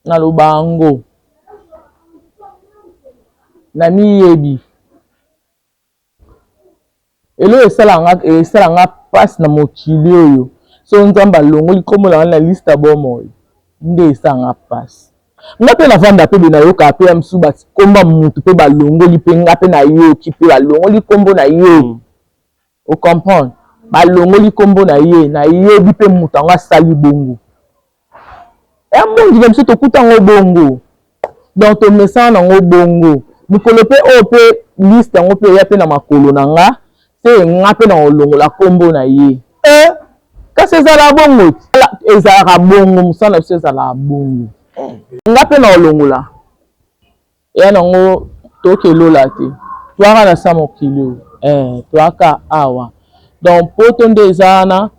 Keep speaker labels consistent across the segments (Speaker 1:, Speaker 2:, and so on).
Speaker 1: na lobango na miyebi elo esalanga passe na mokili oyo so nzamba longoli kombola na liste bomo nde esalanga passe nga pe na vanda pe na yoka pe amsu ba komba mutu pe balongoli pe nga pe na yoki pe balongoli kombo na ye o comprendre balongoli kombo na ye bi pe mutu anga sali bongo monde comme to kuta ngo bongo donc to message na ngo bongo mukolo pe o pe liste ngo pe ya pe na makolo na nga se nga pe na olongola kombo na ye kasi ezala bongo ezala bongo musana biso ezala bongo nga pe na olongola ya nango tokelola te twaka na sa mokili twaka awa donc poto nde ezana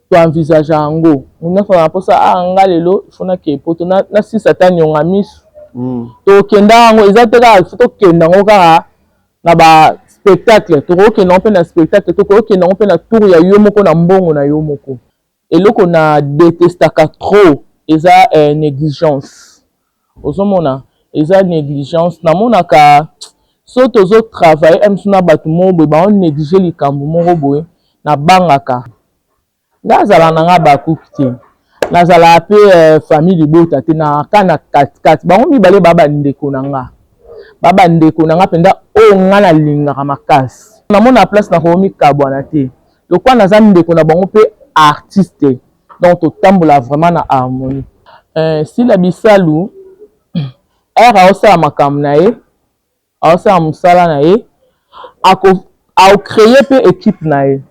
Speaker 1: to envisage yango on fa posa nga lelo fona ke poto na sisa ta nyonga misu to kenda ngo ezateka to kenda ngo kaka na ba spectacle to kenda pe na spectacle to kenda pe na tour ya yo moko na mbongo na yo moko eloko na détestaka trop eza négligence ozomona eza négligence na monaka so tozo travailler amsuna batu mobo ba on négliger likambo moko boye na bangaka nazala nanga bakuki te nazala pe famille libota te na kana katikati bango mibale baba ndeko nanga penda o nga na lingaka makasi namona place na komi kabwana te lokwa naza ndeko na bango pe artiste donc totambola vraiment na harmonie si la bisalu era osala makambo na ye aosala mosala na ye créer pe équipe na ye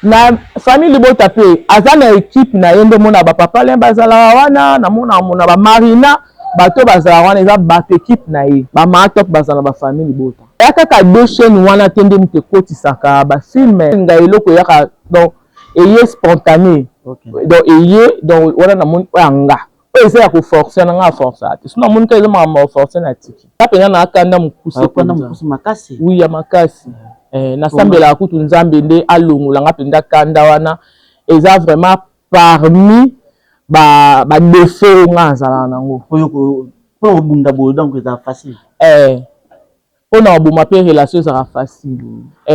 Speaker 1: na famille libota pe aza na équipe na ye nde mona bapapa le bazala wana na mona ba marina bato bazala wana eza bato équipe na ye bamaatop bazala ba famille libota ya kaka deux chaînes wana te nde mute kotisaka bafilme nga eloko yaka donc eye spontané donc eye donc wana na moni oyanga oyo eza ya koforce nanga aforce ate sino namoni ka eza makambo ya force na tiki apena na akanda mokuse
Speaker 2: makasi
Speaker 1: oui ya makasi nasambela kutu nzambe nde alongolanga penda kanda wana eza vraiment parmi ba défaut nga azala nango
Speaker 2: po bunda bo donc eza facile
Speaker 1: pona obuma pe relation ezala facile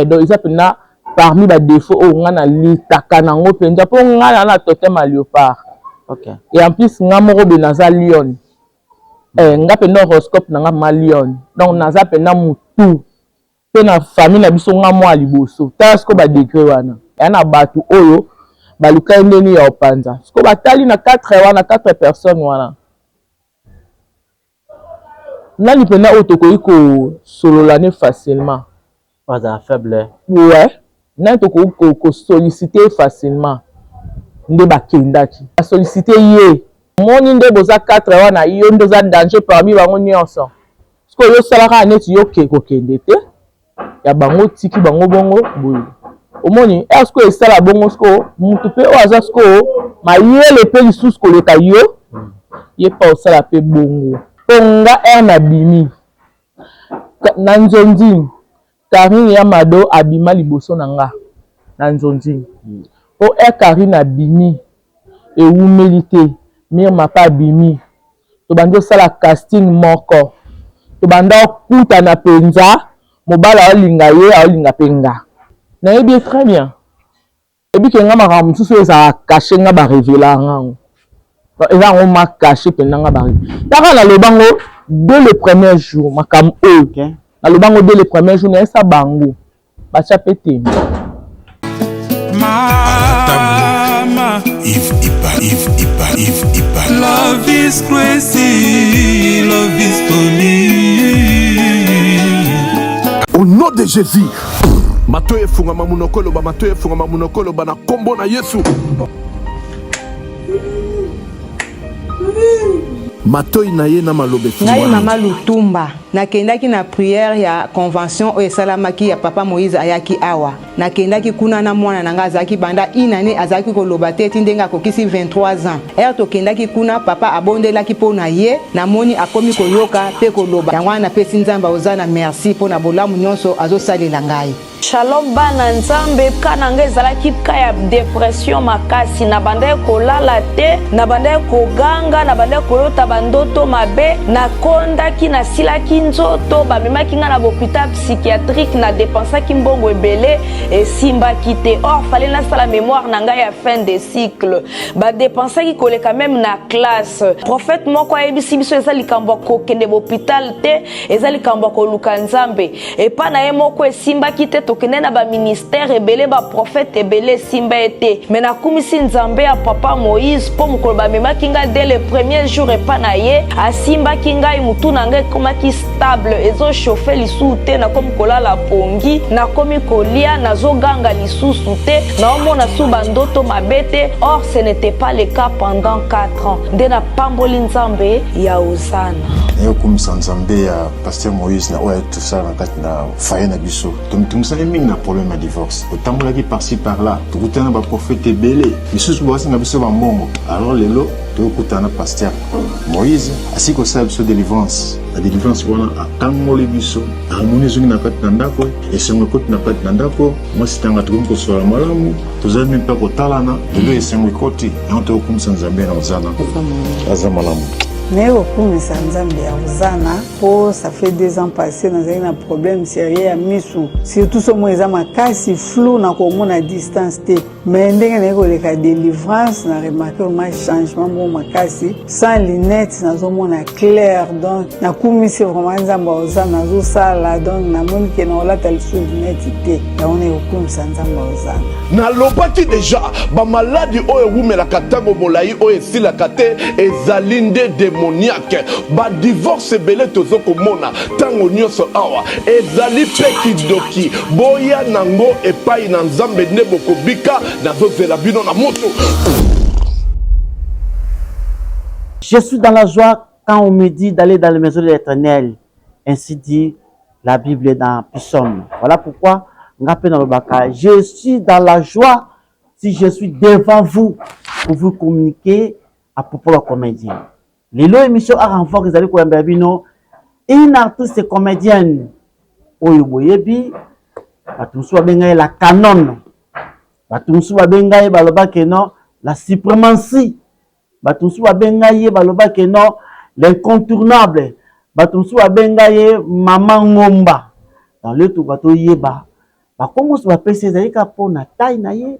Speaker 1: donc eza pena parmi ba défaut o nga na litaka nango penza po nga na totem à léopard et en plus nga moko be naza lion nga pena horoscope nanga ma lion donc naza pena mutu pe na famille na biso nga mwa liboso ta siko ba degré wana ya na batu oyo baluka ndeni ya opanza siko batali na 4 wana 4 personnes wana nani pena otoko iko solola ne facilement
Speaker 2: pas à faible
Speaker 1: nani toko ko solliciter facilement nde bakendaki a solliciter ye moni nde boza 4 wana yo nde za danger parmi bango nyonso siko yo salaka neti yo kokende te ya bango tiki bango bongo boye omoni esko esala bongo siko mutu pe o aza siko mayele pe lisusu koleka yo ye pa osala pe bongo ponga na bimi na nzonzi Karine ya mado abima liboso na nga na nzonzi o Karine abimi ewumeli te Mirma pa abimi to bando sala casting moko to bando kuta na penza mobala olinga ye olinga penga na yebi très bien ebi ke nga maka mususu eza caché nga ba révéler nga eza ngo ma caché pe nga ba taka na lobango dès le premier jour makam na lobango dès le premier jour na esa bango ba chapete
Speaker 3: mama if love is crazy, love is funny.
Speaker 4: Au nom de Jésus, matoye funga mamunokolo ba matoye funga mamunokolo ba na kombo na Yesu. Matoyi na ye na malobe funga.
Speaker 5: Ngai mama Lutumba nakendaki na prière ya convention o esalamaki ya papa Moïse ayaki awa nakendaki kuna na mwana nanga azaki banda inane azaki koloba te tindenga kokisi 23 ans tokendaki kuna papa abondelaki pona ye namoni akomi koyoka pe koloba yango na pesi nzamba ozana merci pona bolamu nyonso azosalela ngai
Speaker 6: Shalom bana nzambe kana ngezala kipka ya depression makasi na banda kolala te na banda koganga na banda koyota bandoto mabe na konda ki na sila kinzoto ba mema kinga na hôpital psychiatrique na dépensa ki mbongo ebele et simba kite or fallait na sala mémoire na ngai ya fin de cycle ba dépensa ki koleka même na classe prophète moko ayebisi biso ezali kambo ko kende hôpital te ezali kambo ko luka nzambe et pa na ye moko esimba kite tokende na ba ministère ebele ba prophète ebele simba ete mais na kumisi nzambe ya papa Moïse po mukolo ba mema kinga dès le premier jour et pa na ye asimba kinga mutu na ngai koma ki stable ezo chauffer lisusu te na komi kolala pongi na komi kolia na zo ganga lisusu te na omona su bandoto mabete or ce n'était pas le cas pendant 4 ans nde na pamboli nzambe ya Osana
Speaker 7: nayo kumisa nzambe ya pasteur Moïse na oyo tosala na kati na faye na biso tomisali mingi na problème ya divorce otambolaki par-ci par-là tokutana na baprofete ebele misusu bawasinga biso bambongo alors lelo tokutana na pasteur Moïse asi kosala biso délivrance la délivrance wana akangoli biso harmonie ezongi na kati na ndako esengo ekoti na kati na ndako mwasi ntango tokomi kosola malamu tozali mpe mpe kotalana lelo esengo ekoti yango tokokumisa nzambe na ozana aza malamu
Speaker 8: naye kokumisa nzambe ya Osana po ça fait 2 ans passé nazali na problème sérieux ya misu surtout somo eza makasi flou na komona distance te mais ndenge naye koleka délivrance na remarqué ma changement mo makasi sans lunettes nazomona clair donc nakumisi vraiment nzambe ya Osana nazosala donc namoni ke na olata lisu lunettes te yango naye kokumisa nzambe ya Osana
Speaker 4: nalobaki deja bamaladi oyo ewumelaka ntango molai oyo esilaka te ezali nde démoniaque badivorce ebele tozokomona ntango nyonso awa ezali mpe kidoki boya nango epai na nzambe nde bokobika nazozela bino na moto.
Speaker 2: Je suis dans la joie quand on me dit d'aller dans la maison de l'Éternel. Ainsi dit la Bible dans Psaume. Voilà pourquoi je suis dans la joie si je suis devant vous pour vous communiquer à propos de la comédienne. Les lois émissions à renfort que vous avez une artiste comédienne Oyoboyebi, la canon, la suprématie, l'incontournable, Maman Ngomba. Dans le tout bateau yeba. Comment se va passer les na taille na ye,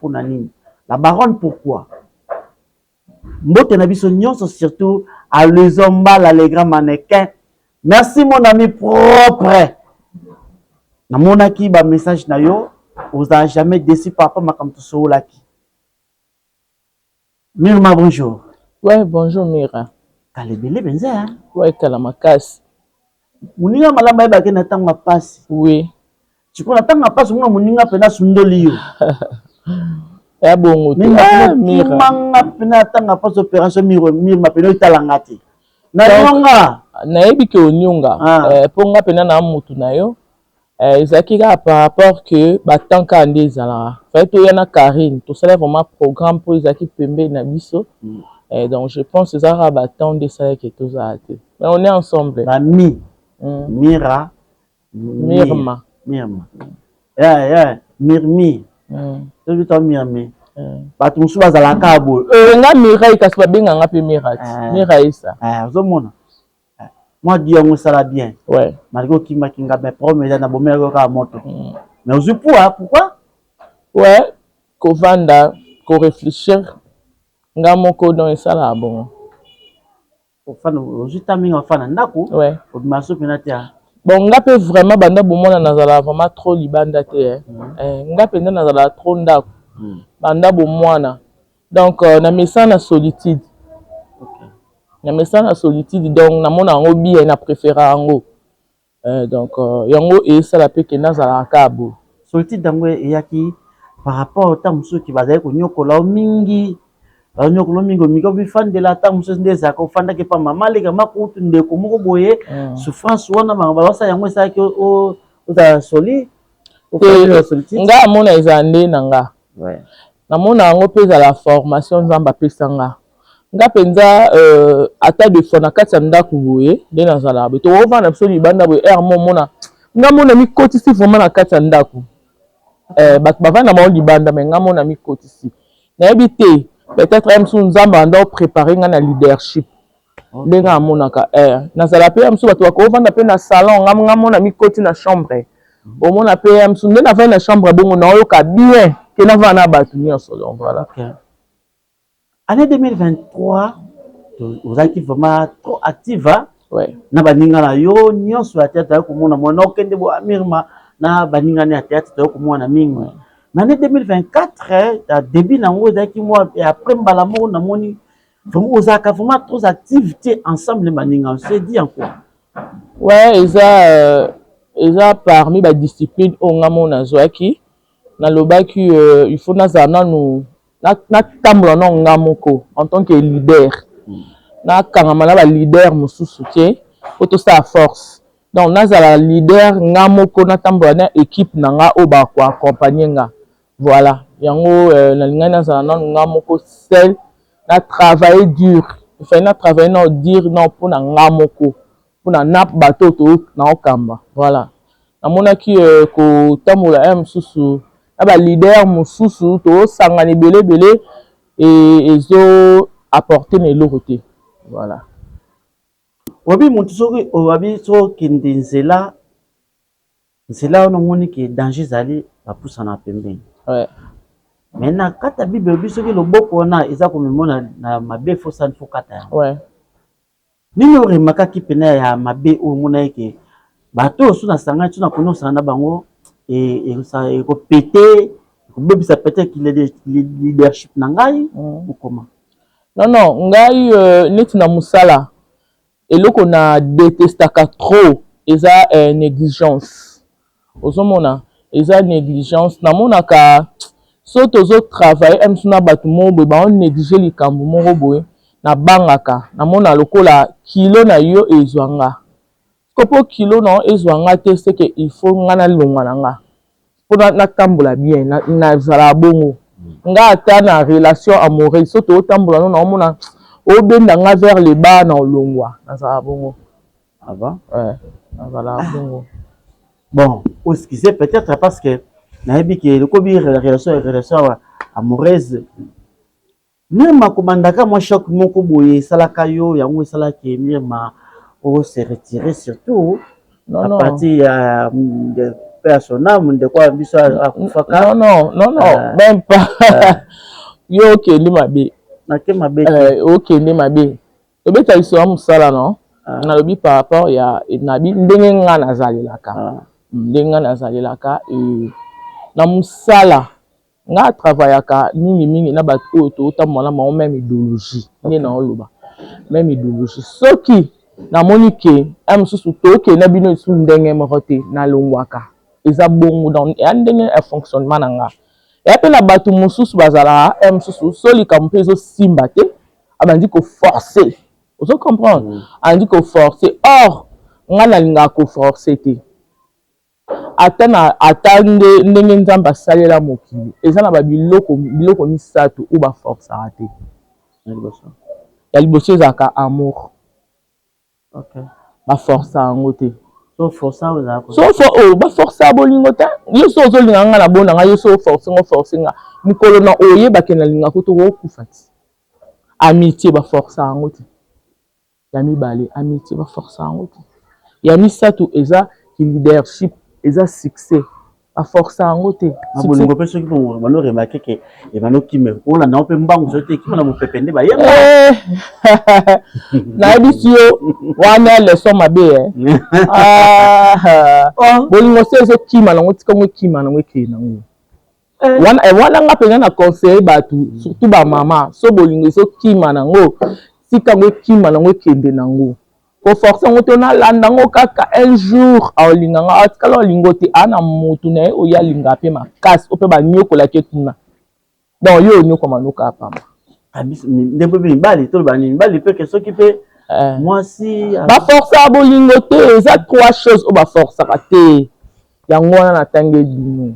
Speaker 2: na nini. La baronne pourquoi? Mbote na biso nyonso surtout à Lezomba les grands mannequins. Merci mon ami propre. Na monaki ba message na yo, vous a jamais déçu papa makamto soolaki. Mirma bonjour.
Speaker 1: Ouais, bonjour Mira.
Speaker 2: Kalebele benze hein?
Speaker 1: Ouais, kalamakasi.
Speaker 2: Muninga malamba ba ke na tanga pasi.
Speaker 1: Oui.
Speaker 2: Tu connais tanga pasi nga muninga pena sundoli yo.
Speaker 1: Ya bongo te.
Speaker 2: Mira. Manga pena tanga pasi opération Mirma pena italangati. Na yonga.
Speaker 1: Na yebi ke onyonga. Ponga pena na mutu na yo. Ezaki ka par rapport que batanka ande ezala. Fait to yana Karine, tout ça vraiment programme pour ezaki pembe na biso. Donc je pense que ça va battre ça que tout ça. Mais on est ensemble.
Speaker 2: Mira.
Speaker 1: Mirma.
Speaker 2: Mirmi. Tu veux Mirmi. Batumsu bazala kabo.
Speaker 1: Na Mira ikasba benga ngapi Mira. Mira isa.
Speaker 2: Ozomona. Moi dis on ça bien.
Speaker 1: Ouais.
Speaker 2: Malgré qui m'a kinga mais promet na bomela ka moto. Mais ozu pourquoi?
Speaker 1: Ouais, ko vanda, ko réfléchir. Nga moko don esala bon.
Speaker 2: Ofana ozu taminga ofana ndako.
Speaker 1: Ouais.
Speaker 2: Obimaso penatia.
Speaker 1: Bon, nga pe vraiment banda bomona nazala vraiment trop libanda te. Nga pe nazala trop ndako. Banda bomwana. Donc na message na solitude. Na message na solitude donc na mona ngo bien na préféra ngo. Donc yango et ça la pe ke nazala kabo.
Speaker 2: Solitude dango eyaki par rapport au temps qui va être konyokola mingi. Nyokolo mingo miko bifandela ta muso ndeza ko fanda ke pa mama lega makutu ndeko moko boye souffrance wana mangabasa yango sa ke o za soli o solitude
Speaker 1: nga mona ezande nanga na mona ngo peza la formation nzamba pesanga nga penza ata de fona kati ndako boye de nazala beto ovana absolu banda boye mona ngamona mi kotisi vraiment na kati ya ndako bato bavanda bango libanda mais ngamona mi kotisi nayebi te peut-être msu nzambe anda préparer nga na leadership ndenge amonaka nazala pe msu bato bakovanda pe na salon ngamona mi koti na chambre omona pe msu nde navandi na chambre bongo naoyoka bien ke navanda na bato nyonso donc voilà.
Speaker 2: Année 2023 ozalaki vraiment trop active
Speaker 1: ouais.
Speaker 2: Na baninga na yo nyonso ya théâtre komona mwana okende bo amirma na baninga na théâtre to komona mingi. Mais année 2024 à début nango ezalaki moi et après mbala moko na moni vraiment ozalaka vraiment trop activité ensemble baninga on s'est dit encore.
Speaker 1: Ouais, eza parmi ba discipline o ngamona zwaki na lobaki il faut nazana nous na tambola na ngamoko en tant que leader. Na kangama na ba leader mosusu te poto sa force donc nazala leader ngamoko na tambola na équipe na nga o ba ko accompagner nga voilà yango na linga nazala na ngamoko seul na travailler dur il faut na travailler na dire non pour na ngamoko pour na nap bateau to na okamba voilà namonaki ko tambola mosusu na ba leader mosusu to sangani belé et ezo apporter na eloko te. Voilà.
Speaker 2: Wabi muntu soki wabi so kende nzela on moni ke danger zali bapusa na pembeni.
Speaker 1: Ouais.
Speaker 2: Maintenant kata bible biso ki loboko na eza komemona na mabe fo san fo kata.
Speaker 1: Ouais.
Speaker 2: Nini oremaka ki pena ya mabe o mona ke bato so na sanga tu na kono sana bango et ça ko péter ko bebisa peut-être qu'il est leadership na ngai ou comment?
Speaker 1: Non, ngai neti na musala eloko na détestaka trop eza négligence. Ozomona eza négligence namonaka so tozo travailler msuna bato mobo ba on négliger likambo moko boye na bangaka namona lokola kilo na yo ezwanga kopo kilo na ezwanga te c'est que il faut ngana longa na nga pour na tambola bien na zala bongo nga ata na relation amoureuse soto otambola no na omona obenda nga vers le bas na olongwa na zala bongo
Speaker 2: avant
Speaker 1: ouais na zala bongo
Speaker 2: bon excusez peut-être parce que nayebi ke le kobi relation amoureuse Mirma komandaka moi choc moko boye salaka yo yango salaki Mirma o se retirer surtout à partir de personnel de quoi biso akufaka
Speaker 1: non même pas yo okende mabe
Speaker 2: nake mabe
Speaker 1: okende mabe tobeta iso ya mosala non nalobi par rapport ya nabi ndenge nga nazalelaka ndenge nga nazalelaka na mosala nga travaillaka mingi na bato oyo totambola na bango même idéologie nde na oloba même idéologie soki namoni ke mosusu tokende bino esu ndenge moko te nalongwaka eza bongo donc ya ndenge ya fonctionnement na nga ya pe na bato mosusu bazala mosusu solika mpe ezosimba te abandi koforcer ozo comprendre andi koforcer or nga nalingaka koforcer te ata ndenge nzambe asalela mokili eza na babiloko misato oyo baforcaka te ya liboso ezalaka amour baforca yango te baforca bolingo te yo so ozolinga nga na bona nga yo so oforce nga mokolo na oyebake nalingaka to okufa ti amitié baforca yango te ya mibale amitié baforca yango te ya misato eza leadership eza succès a force yango te
Speaker 2: bolingo pe soki bano remarquer que e bano kime ola na ope mbangu so te kima na mopepende ba yeba
Speaker 1: na bisi yo wana leçon mabe bolingo se zo kima na ngotika ngo kima na ngeke na ngo wana nga pena na conseiller batu surtout ba mama so bolingo so kima na ngo sika ngo kima na ngo kende na ngo ko forcer ngoto na landa ngo kaka un jour a olinga nga atikala olingo te ana mutu na o ya linga pe makasi o pe ba nyoko la ketuna donc yo nyoko manuka pamba
Speaker 2: abis ndebo bali to ba ni bali pe que soki pe moi si
Speaker 1: ba forcer bolingo te ça trois choses o ba forcer ka te yango na tangue dino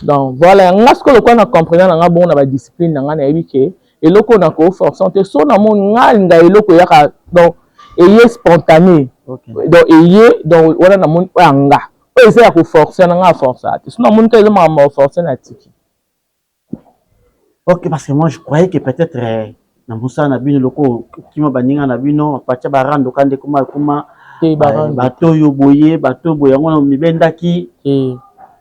Speaker 1: donc voilà nga ce que le quoi na comprendre nga bon na ba discipline nga na yebike eloko na ko forcer te so na mon nga eloko ya ka donc et spontané donc et donc on a mon anga pe eza ya koforce na nga force ate sinon moni ka eza makambo force na tiki.
Speaker 2: Ok, parce que moi je croyais que peut-être na musa na bino loko kima baninga na bino pacha barando kande kuma bato yo boye bato boye ngona mibendaki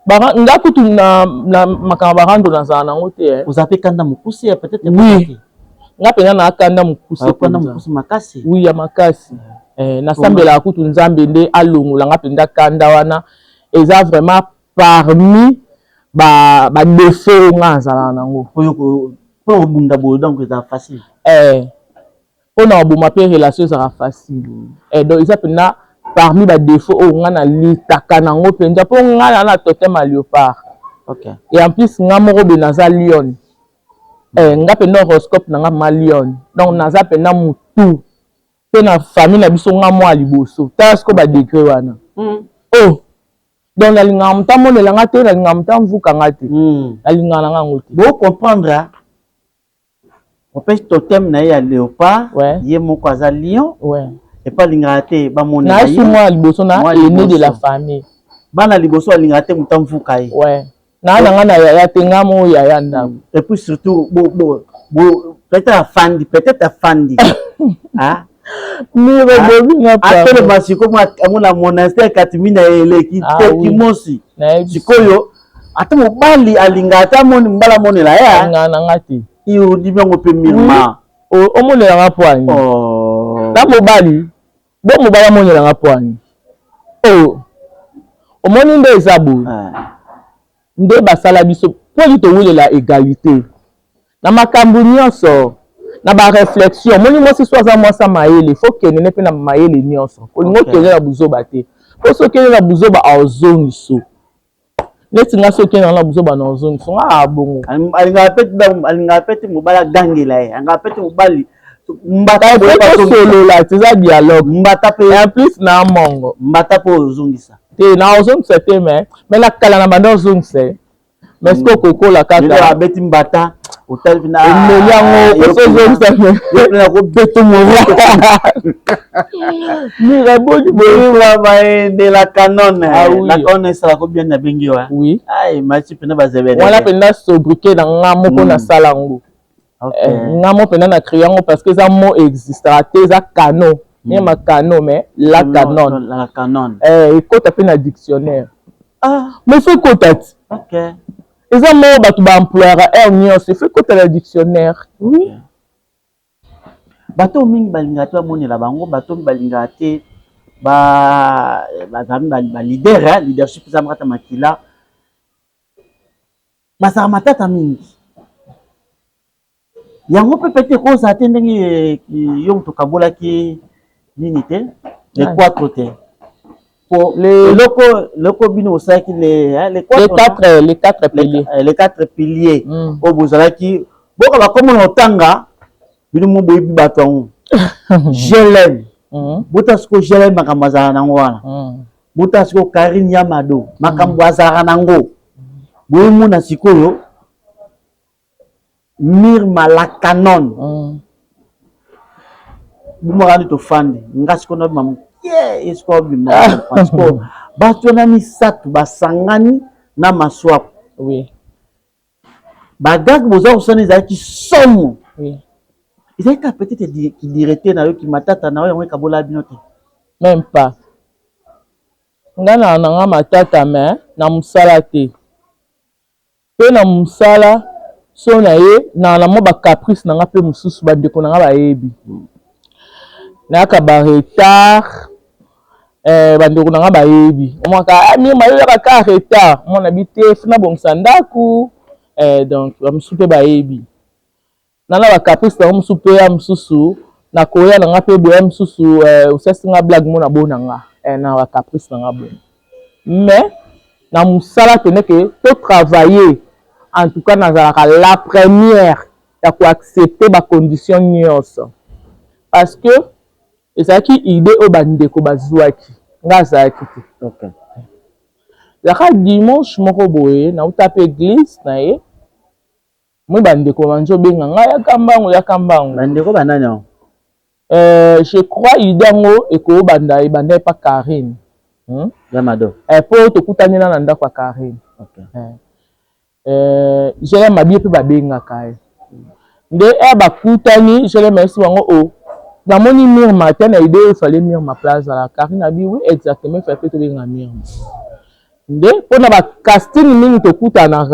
Speaker 1: nga kutu na makamba barando na zana ngote
Speaker 2: vous avez kanda mukusi peut-être
Speaker 1: oui nga pena na kanda mukusi
Speaker 2: makasi
Speaker 1: oui ya makasi na sambela kutu nzambe nde alongola nga penda kanda wana eza vraiment parmi ba défaut nga zala nango
Speaker 2: pour bunda bo donc c'est facile
Speaker 1: on a boma pe relation ça facile donc ça pena parmi ba défaut nga na litaka nango penza po nga na totem à léopard.
Speaker 2: OK
Speaker 1: et en plus nga moko be naza lion nga pena horoscope nga ma lion donc naza pena mutu pe na famille na biso nga mo aliboso tasko ba degré wana oh donc la linga mtambo ne langa te la linga mtambo vuka ngate la linga nga ngote
Speaker 2: bo comprendre on peut totem na ya léopard yé moko aza lion et pas linga te ba mona
Speaker 1: na si moi aliboso na aîné de la famille
Speaker 2: bana liboso linga te mtambo vuka ye
Speaker 1: na nga na ya tenga mo ya ndam
Speaker 2: et puis surtout peut-être afandi ah atele masiko mwa monastère katimina eleki te kimosi sikoyo ata mobali alinga ata moni mbala monela ya
Speaker 1: ngana ngati
Speaker 2: iyo dibango pe mirma
Speaker 1: omonela nga poani na mobali bo mobala monela nga poani omoni nde ezabu nde basala biso po to wulela égalité na makambo nyonso na ba réflexion moni mosi soza mwasa mayele faut que nene pe na mayele nyonso olingo kele na buzoba te po so kele na buzoba azongiso neti nga so kele na buzoba na azongiso nga bongo
Speaker 2: alinga pete mobala gangela ye anga pete mobali
Speaker 1: mbata pe solo la teza dialogue
Speaker 2: mbata pe
Speaker 1: en plus na mongo
Speaker 2: mbata po ozongisa
Speaker 1: te na ozongisa te mais la kala na banda ozongisa mais ce que kokola kaka
Speaker 2: abeti mbata hotel na
Speaker 1: yango ozongisa
Speaker 2: na ko beto mo
Speaker 1: ni rabodi
Speaker 2: de la canon la canon ça ko bien na bengi wa
Speaker 1: oui
Speaker 2: ai machi pena bazebele
Speaker 1: wala pena sobriquet na ngamo ko na salango ngamo pena na triangle parce que ça mot existera te za canon ni ma canon mais la canon écoute pe na dictionnaire mais faut côté
Speaker 2: OK
Speaker 1: eza mo batu ba employeur nyonso fait côté la dictionnaire oui
Speaker 2: bato mingi balinga te bamonela bango bato balinga te ba leader leadership za mkata makila basaka matata mingi yango pe pete koza te ndenge yo mutu kabolaki nini te les 4 te pour loko bino osaki les
Speaker 1: 4 piliers
Speaker 2: les 4 piliers o bozalaki boka bakomona otanga bino mo boyebi bato yango jelem bota siko jelem makambo azalaka nango wana bota siko Karine Yamado makambo azalaka nango boyemona sikoyo Mirma la canon bumorani tofandi nga siko na mamu esiko bima parce que bato na misatu basangani na maswapo
Speaker 1: oui
Speaker 2: bagag boza kosana ezalaki somo
Speaker 1: oui
Speaker 2: ezalaki peut-être qui dirait na yo ki matata na yo yango ekabola bino te
Speaker 1: même pas nga na nga matata mais na musala te pe na musala so na ye na mo ba caprice na nga pe mususu ba ndeko na nga bayebi na ka ba retard bandeko na nga bayebi omaka mi mayo ya ka retard mo na bite funa bongisa ndaku donc ba mususu pe bayebi na ba caprice na mususu pe ya mususu na koya na nga pe boya mususu osasi nga blague mo na bona nga na ba caprice na nga bona mais na musala tenait que to travailler en tout cas na la première ya ko accepter ba condition nyonso parce que ezaki idée o bandeko bazwaki nga zaki te
Speaker 2: OK
Speaker 1: yaka dimanche moko boye na utape église na ye moi bandeko banjo benga nga ya kambango
Speaker 2: bandeko banani
Speaker 1: je crois idée ngo eko banda pas Karine
Speaker 2: Yamado.
Speaker 1: Po tokutani na ndako ya Karine.
Speaker 2: Okay.
Speaker 1: Jele mabi pe babenga kae. Nde bakutani jele merci wango o. Na moni mur matin na idée il fallait mur ma place à la Karine a dit oui exactement fait to benga mur. Nde pona ba casting mingi tokutana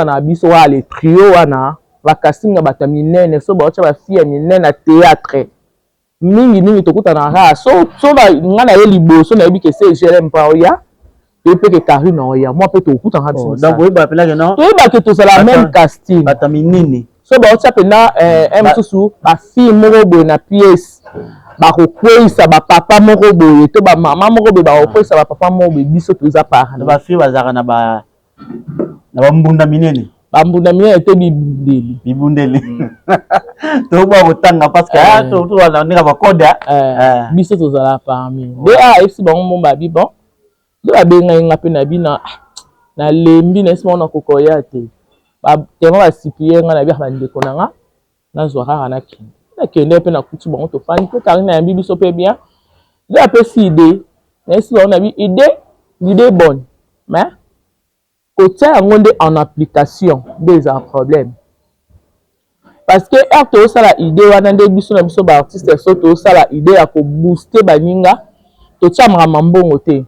Speaker 1: na biso wa le trio wana ba casting ba taminene so ba cha ba fille minene na théâtre. Mingi tokutana so ba ngana ye liboso na yebi ke se jele mpa oya. Et puis que Karine oya moi peut tokutana biso.
Speaker 2: Donc oui ba pela que non.
Speaker 1: Oui ba que to la même casting.
Speaker 2: Ba taminene.
Speaker 1: So ba ocha pena msusu ba fille moko boye na pièce ba kokwesa ba papa moko boye to ba mama moko boye ba kokwesa ba papa moko boye biso toza par
Speaker 2: ba fille bazaka na ba mbunda minene
Speaker 1: te bibundeli
Speaker 2: to ba kotanga parce que to wana ndika ba koda
Speaker 1: biso toza la parmi de esi ba ngomba bi bon de ba benga ngape na bina na lembi na esi mona kokoya te ba tema ba sipie nga na bi ba ndeko nanga na zwaka na kin na kende pe na kuti bango to fani pe Karine na bibi so pe bien de apé si idée na esi on a bi idée bonne mais côté yango en application des un problème parce que to ça la idée wana nde biso na biso ba artiste so to ça la idée ya ko booster baninga to chamra mambongo te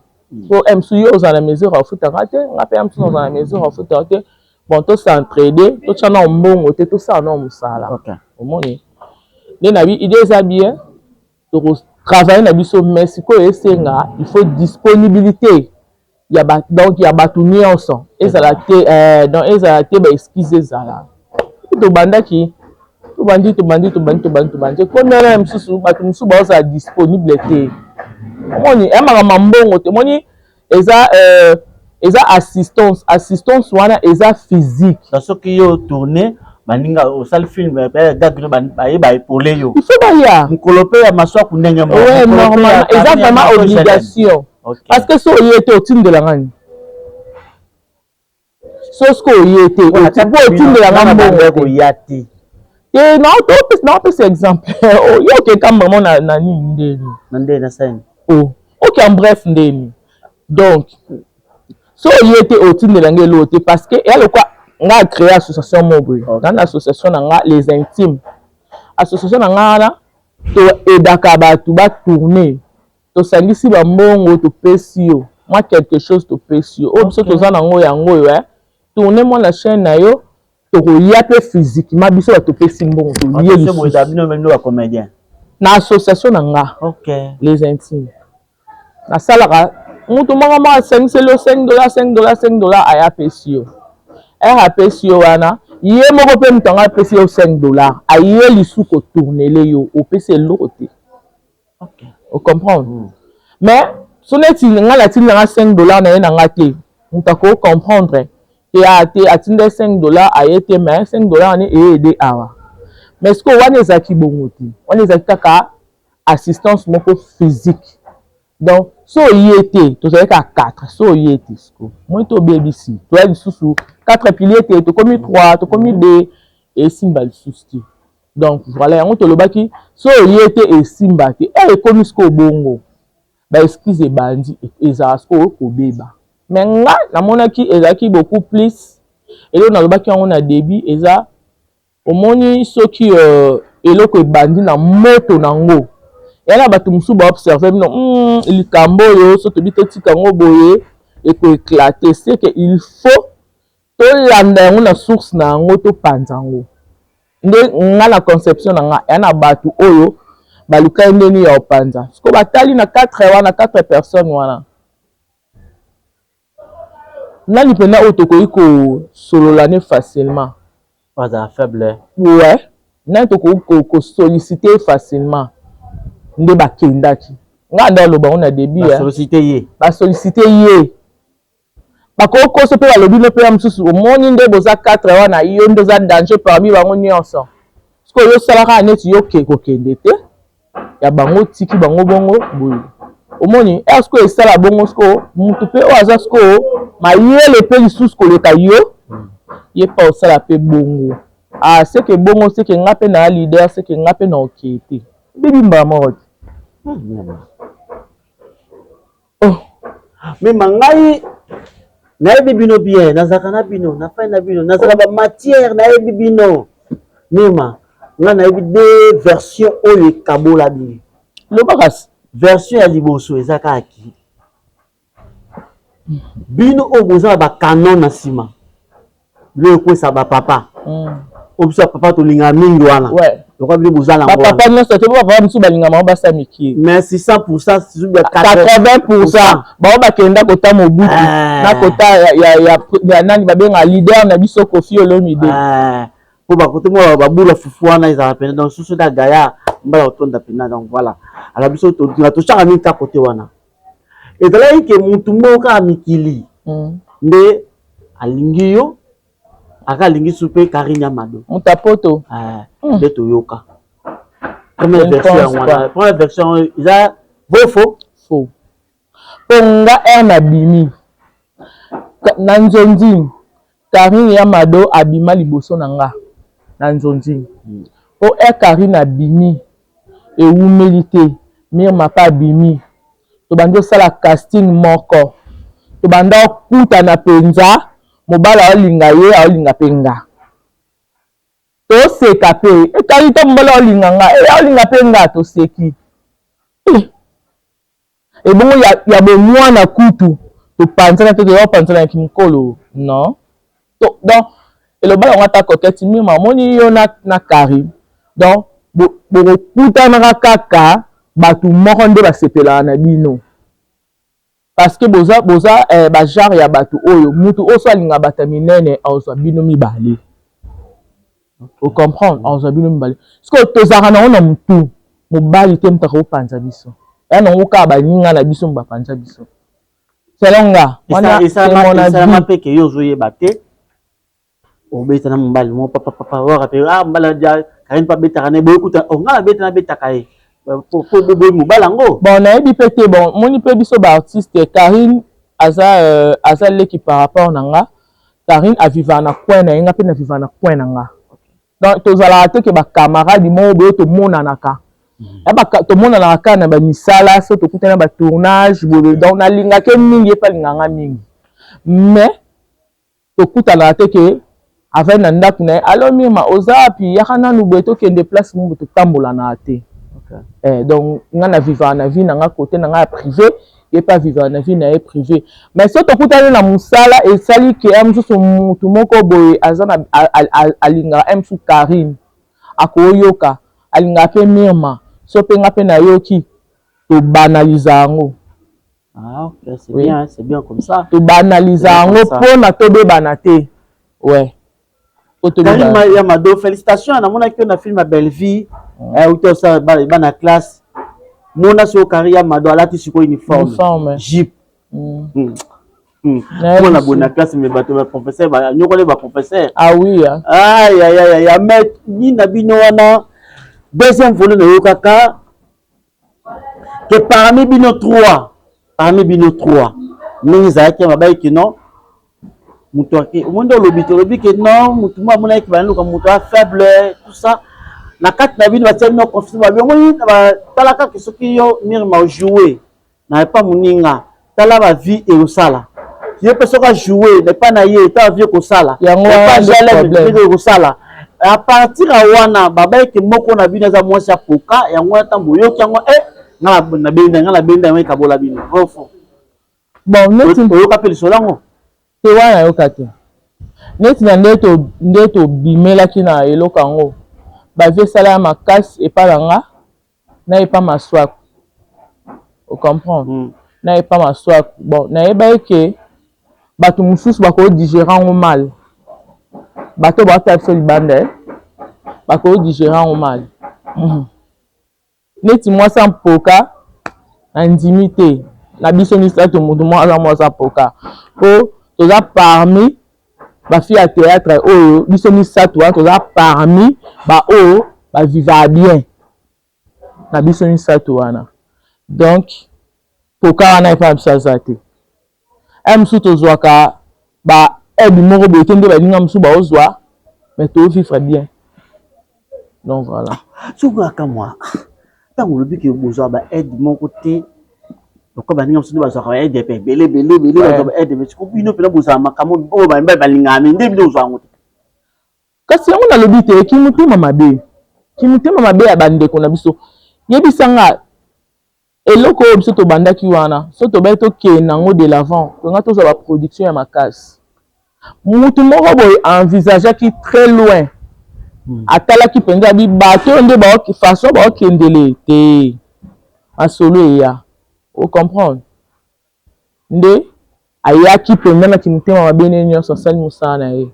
Speaker 1: so msu yo za la mesure of futarate ngape msu dans la mesure of futarate bon to s'entraider to chana mbongo te to ça non musala
Speaker 2: OK
Speaker 1: au moni ne na bi idée za bien to travailler na biso mais ko esenga il faut disponibilité ya ba donc ya batu nyonso ezala te donc ezala te ba excuse ezala to bandaki to bandi ko na msusu batu msusu ba za disponible te moni emaka mambongo te moni eza assistance wana eza physique
Speaker 2: parce que yo tourner baninga au sale film ba gagno ba épauler yo
Speaker 1: il faut ba ya
Speaker 2: mukolope ya maswa kundenga mo
Speaker 1: ouais normalement eza vraiment obligation parce que so yete otindela ngani so sko yete otindela ngani
Speaker 2: ko yati
Speaker 1: et non c'est exemple yo ke kamba mona na nini
Speaker 2: ndeni na scène
Speaker 1: OK en bref ndeni donc so yete otindela ngelo te parce que elle quoi nga créé association mobile dans l'association nga les intimes association nga na to edaka batu ba tourner to sangisi ba mbongo to pesio moi quelque chose to pesio o biso to za nango yango yo tourner moi la chaîne na yo to ya pe physiquement biso ba to pesi mbongo to lié
Speaker 2: biso dabino même no comédien
Speaker 1: na association nga
Speaker 2: OK
Speaker 1: les intimes na salaka mutu moko ma sangisi le $5 aya pesio pesio wana ye moko pe mutanga pesio $5 aye lisu ko tourner le yo o pesi l'autre.
Speaker 2: OK
Speaker 1: vous comprenez mais so neti nga la tinga $5 na ye na ngate mutako comprendre et atinde $5 ayete mais $5 ni aider awa mais ce que wana ezaki bongoti wana ezaki kaka assistance moko physique donc so yete to zaka 4 so yete sko moi to BBC to ya bisusu 4 piliers te to komi 3 to komi 2 et simba lisusu donc voilà yango to lobaki so yete et simba te komi sko bongo ba excuse bandi eza sko ko beba mais nga na monaki ezaki beaucoup plus et là na lobaki yango na début eza omoni soki eloko bandi na moto nango yana batu musu ba observer non likambo yo so to bitetika ngo boye et ko éclater c'est que il faut to landa yango na source na ngo to panzango nde nga na conception na nga yana batu oyo baluka ndeni ya opanza siko batali na 4 wana 4 personnes wana nani pena otoko ko sololane facilement
Speaker 2: pas à faible
Speaker 1: ouais nani toko solliciter facilement nde bakendaki nga nda loba on a début ba solliciter ye bakoko so pe balobi no pe ya msusu omoni nde boza 4 wana yo nde za danger parmi bango nyonso siko yo salaka neti yo kokende te ya bango tiki bango bongo boye omoni est-ce que esala bongo siko mutu pe o aza siko mayele pe lisusu koleka yo ye pa osala pe bongo c'est que bongo c'est que nga pe na leader c'est que nga pe na okete bibi mbama oti
Speaker 2: Mais mangai na bino bien, na zakana bino, na fa na bino, na zakaba matière na bino. Mima, nga na deux versions oyo kabola bino.
Speaker 1: Le bagas
Speaker 2: Version ya liboso ezaka aki. Bino oboza ba canon na sima. Le kwesa ba papa. Obisa papa to linga mingi wana.
Speaker 1: Ouais.
Speaker 2: Lokwa bino bozala
Speaker 1: ngwana. Papa nyonso te papa musu balinga ma basa miki.
Speaker 2: Mais 600% si
Speaker 1: 80% ba bakenda kota mobutu. Na kota ya nani babenga leader na biso Koffi Olomide.
Speaker 2: Pour ba kote mo ba bula fufu wana ezala pena donc susu da gaya mbala otonda pena donc voilà. Alors biso to chaka mingi côté wana. Et de là que mutu moka mikili. Nde alingi yo aka lingi soupe Karinya Mado.
Speaker 1: Mutapoto.
Speaker 2: De Toyoka. Première version, première version, il a faux.
Speaker 1: Faux. Ponga na bimi. Nanzonzi. Karinya Mado abima liboso nanga. Nanzonzi. Po Karina bimi. E humilité. Mir mapa bimi. To bando sala casting moko. To bando kuta na penza. Mobala olinga ye olinga penga. To seka pe e kali to mbala olinga nga e olinga penga to seki e bongo ya bo mwana kutu to panzana to yo panzana kimkolo non to donc e lo bala ngata koketi mi mamoni yo na Kari donc bo kuta na kaka batu moko nde basepela na bino parce que boza ba genre ya batu oyo mutu oso alinga bataminene ozwa bino mibale. Vous comprenez? On a bien mbali. Parce que tozara na ona mutu mobali te mtaka opanza biso. Ya na ngoka ba ninga na biso mba panza biso. Selonga, wana
Speaker 2: c'est mon avis que yo zoye baté. Obeta na mbali mo papa wa rappel mbala dia Karine pa beta na boy kuta o nga beta na beta kai. Pour boy mobala ngo.
Speaker 1: Bon na ebi pété bon, moni pe biso ba artiste Karine aza leki par rapport nanga. Karine a vivre na coin na nga pe na vivre na coin nanga. Donc tozala te ke ba camarade mo boyo to mona naka ba to mona naka na ba misala so to kutana ba tournage boyo donc na linga ke mingi pa linga nga mingi mais to kutana te ke avec na ndaku na alo mima ozapi ya kana nu boyo to ke déplace mo to tambola na te donc nga na vivre na vie na nga côté na nga privé et pas vivre na vie na e privé mais so to kutana na musala et sali ke am so mutu moko boye azana alinga emsu Karine akoyoka alinga pe mirma so pe nga pe na yoki to banaliser ngo.
Speaker 2: OK, c'est bien comme ça.
Speaker 1: To banaliser ngo pour na to bebana te. Ouais.
Speaker 2: Karine Mado, félicitations na mona que na film Belle Vie ou to ça bana classe. Mona so Karinya Mado alati siko uniforme jeep mona bona classe me bato ba professeur ba nyoko le ba professeur
Speaker 1: oui
Speaker 2: ya met ni na bino wana deuxième volet na yokaka que parmi bino trois ni zaki mabai que non muto ki mundo lobi que non muto mona ki ba luka muto faible tout ça. Na carte na bino batia no confiance ba biongo ba talaka ke soki yo mirma jouer na pas muninga tala ba vie et osala ye peso ka jouer ne pas na ye ta vie ko sala
Speaker 1: yango
Speaker 2: pas jamais ko sala à partir à wana baba ke moko na bino za mwasi apoka yango tambo yo kyango na benda me kabola bino fofo
Speaker 1: bon neti
Speaker 2: yo ka pele solango
Speaker 1: te wana yo ka te neti na ndeto bimela kina eloko yango ba vie sala makasi et pas langa na et pas maswak. Vous comprenez? Na et pas maswak. Bon, na eba ke bato mususu bako digérer ngo mal. Bato ba ta fait libande bako digérer ngo mal. Neti moi sans poka na intimité na biso ni sa to mutu moi sans poka. Po toza parmi ba fille à théâtre oyo biso ni sa to toza parmi ba o ba vivre bien na biso ni sa to wana donc poka wana pa bisa zate amsu to zwaka ba ebi moko boye tende ba linga msu ba ozwa mais to vivre bien donc voilà
Speaker 2: suka kama tango lobi ke bozwa ba aide mon côté Donc ba ninga mususu bazo ka aide pe belé bazo aide mais ko bino pe na boza makamo bo ba mba balinga me nde bino zo ngote
Speaker 1: kasi yango na lobi te kimutema mabe ya bandeko na biso yebisanga eloko oyo biso tobandaki wana so tobai tokende nango de l'avant tonga tozwa baproduction ya makasi mutu moko boye envisageaki très loin atalaki mpenza bi bato oyo nde façon baokendele te masolo eya ocomprendre nde ayaki mpenza na kimutema mabe ne nyonso asali mosala na ye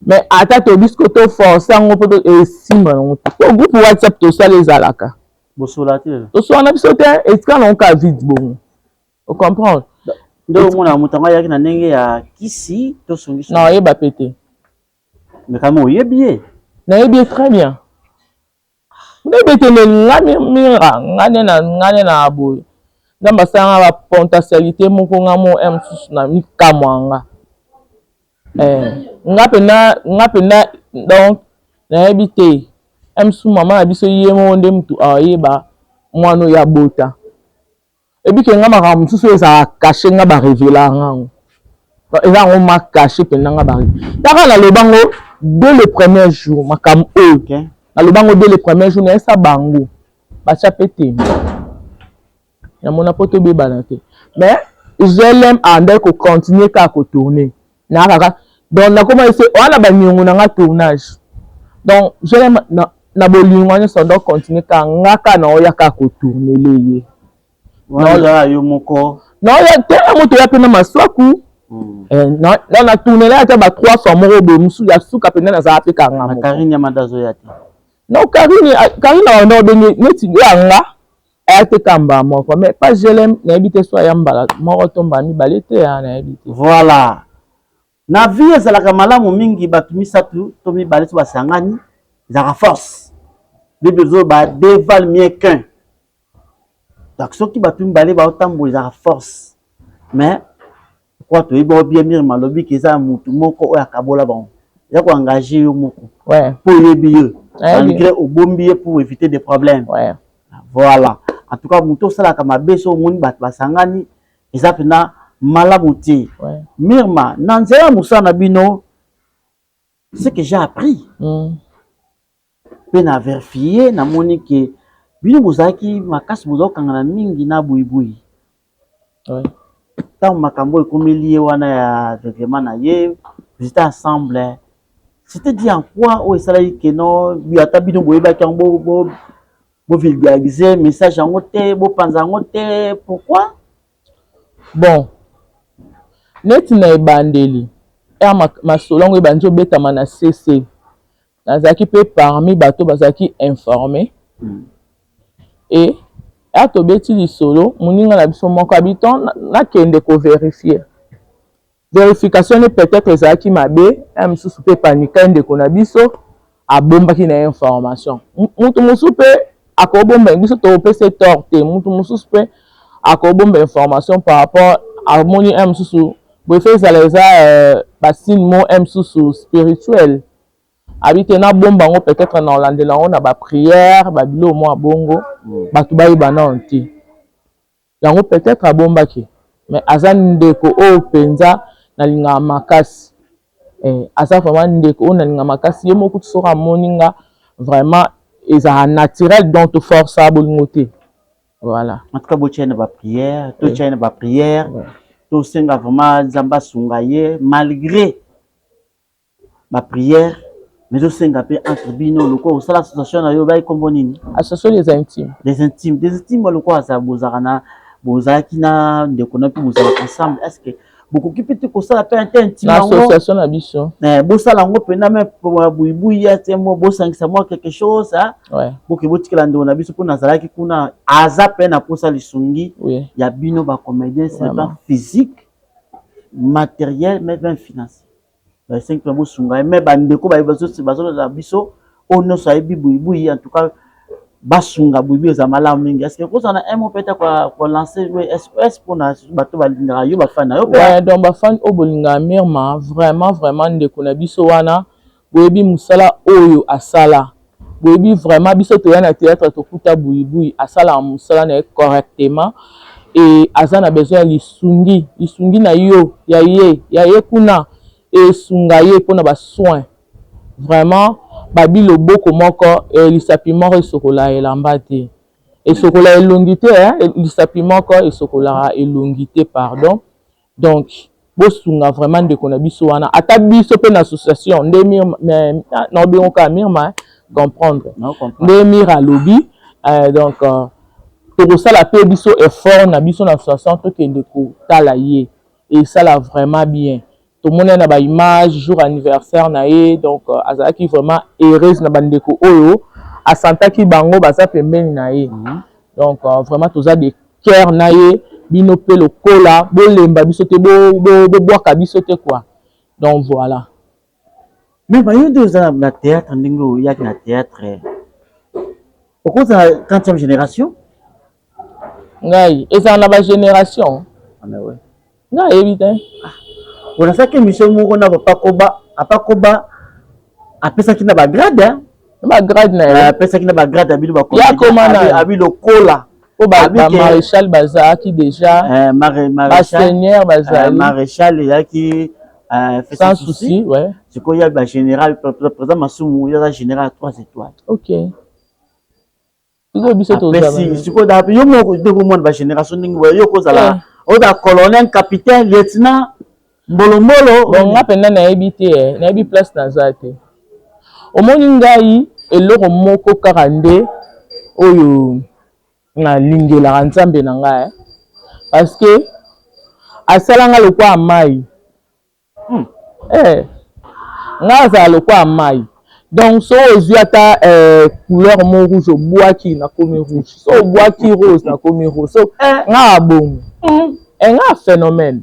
Speaker 1: mais ata tobisiko toforce yango mpo esimba nango te po groupe whatsapp tosala ezalaka
Speaker 2: bosola te
Speaker 1: tosola na biso te esika nango ka vide bongo ocomprendre
Speaker 2: nde omona mutanga yaki na ndenge ya kisi tosongi
Speaker 1: na oyeba pe te
Speaker 2: mais kama oyebi ye
Speaker 1: nayebi très bien ndebi ete mira ngane na boye nzambe asalanga bapotentialité moko nga mo mosusu na mikamwanga nga pena donc nayebi te mosusu mama na biso ye moko nde mutu ayeba mwana ya bota ebike nga makambo mosusu ezala kashe nga barevela ngango eza yango makashe mpena nga taka nalobango dès le premier jour makambo oyo nalobango dès le premier jour nayesa bango batya pe tembe namona po tobebana te mais jelem andai kocontinue kaka kotourne na kaka donc nakoma ese wana baniongo na nga tournage donc jelem na bolingo nyonso ndo continue kaka nga kaka na oya kaka kotournele ye
Speaker 2: yo moko
Speaker 1: naoya te moto oya mpe na maswaku na tournele ata ba 3 fois moko boye mosusu ya suka mpenza nazala mpe kanga moko
Speaker 2: karine amadazoya te
Speaker 1: non karine wana obenge neti yanga aya te kamba moko mais pas jelem nayebi te so aya mbala moko to mbala mibale te ya nayebi te
Speaker 2: voilà na vie ezalaka malamu mingi bato misatu to mibale so basangani ezalaka force bible zo ba deval mieux qu'un donc soki bato mibale baotambola ezalaka force mais kwa toyebi bien mire malobi ke eza mutu moko oyo akabola bango ya koengage yo moko po oyebi ye malgré obombi ye pour éviter des problèmes voilà en tout cas mutu osalaka mabe so omoni bato basangani eza mpena malamu te Mirma na nzela mosala na bino ce que j'ai appris mpe na vérifié namoni ke bino bozalaki makasi bozokangana mingi na buibui ntango makambo ekomeli ye wana ya règlement na ye vous étiez ensemble c'était dit en quoi oyo esalaki keno ata bino boyebaki yango bo vulgariser message yango te bopanza yango te pourquoi
Speaker 1: bon neti na ebandeli ya masolo yango ebandi obetama na cc nazalaki mpe parmi bato bazalaki informé e ya tobeti lisolo moninga na biso moko habitant nakende kovérifie vérification ne peut-être ezalaki mabe ya mosusu mpe panika ndeko na biso abombaki na information mutu mosusu mpe akobomba biso topesa tort te mutu mosusu mpe akobomba information par rapport amoni ya mosusu boyefe ezala eza basine mo ya mosusu spirituel abi te na bomba yango peut-être na olandela yango na baprière babilo mo abongo bato bayeba nano te yango peut-être abombaki mais aza ndeko oyo mpenza nalingaka makasi aza vraiment ndeko oyo nalingaka makasi ye moko soki amoni nga vraiment ezala naturel donc toforce bolingo te voilà
Speaker 2: en tout cas botia na baprière totia na baprière tosenga vraiment nzambe asunga ye malgré baprière mais tosenga mpe entre bino lokola osala association na yo bayi kombo nini
Speaker 1: association des intimes
Speaker 2: lokola aza bozalaki na ndeko na mpe bozalaka ensemble est ce que bokoki mpe te kosala mpe ante intime
Speaker 1: association na biso
Speaker 2: bosala yango mpena me buibui ya te mo bosangisa mwa quelque chose boke botikela ndeko na biso mpo nazalaki kuna aza mpe na posa lisungi ya bino bacomédien sur le plan physique matériel mais même financier basengi mpe bosunga me bandeko bazolala biso oyo nyonso ayebi buibui en tout cas basunga buibui eza malamu mingi est ce que kozala na un mot peut-être kolancer espèce mpona bato balingaka yo bafani na yo
Speaker 1: donc bafani oyo bolingaka Mirma vraiment ndeko na biso wana boyebi mosala oyo asala boyebi vraiment biso toya na théâtre tokuta buibui asalaka mosala na ye correctement et azana besoin lisungi na yo ya ye kuna et sungaye pour na ba soin vraiment babi le boko moko lisapi moko esokola elamba te esokola elongi te lisapi moko esokola elongi te pardon donc bosunga vraiment ndeko na biso wana ata biso pe na association nde na obingo ka mirma comprendre nde mira lobi donc tokosala pe biso effort na biso na association tokende kotala ye et ça là vraiment bien tout le monde a ba image jour anniversaire na ye donc azalaki vraiment heureuse na bandeko oyo asantaki bango baza pembeni na ye donc vraiment toza de cœur na ye bino pe lokola bolemba biso te boboaka biso te quoi donc voilà
Speaker 2: mais ba yodo za na théâtre ndingo ya na théâtre au cours de la 40e génération
Speaker 1: ngai eza na ba génération
Speaker 2: mais ouais
Speaker 1: ngai évident
Speaker 2: on a ça que Michel Moko na pas koba apesa kina ba grade
Speaker 1: ba grade na
Speaker 2: apesa kina ba grade abilo ba
Speaker 1: ya komana
Speaker 2: abilo kola
Speaker 1: o ba maréchal bazaki déjà
Speaker 2: maréchal maréchal yaki
Speaker 1: sans souci ouais
Speaker 2: c'est quoi ya ba général président Masumu ya général 3 étoiles
Speaker 1: OK Izo biso to
Speaker 2: za si ko da yo moko de ko mon ba génération ndingo yo ko zala o da colonel capitaine lieutenant mbolo
Speaker 1: bon nga penda na ebite na ebi place na zate omoni ngai eloko moko kaka nde oyo na lingela nzambe na ngai parce que asalanga lokwa mai nga za lokwa mai donc so ozwi ata couleur mo rouge boaki na komi rouge so boaki rose na komi rose so nga bongo nga phénomène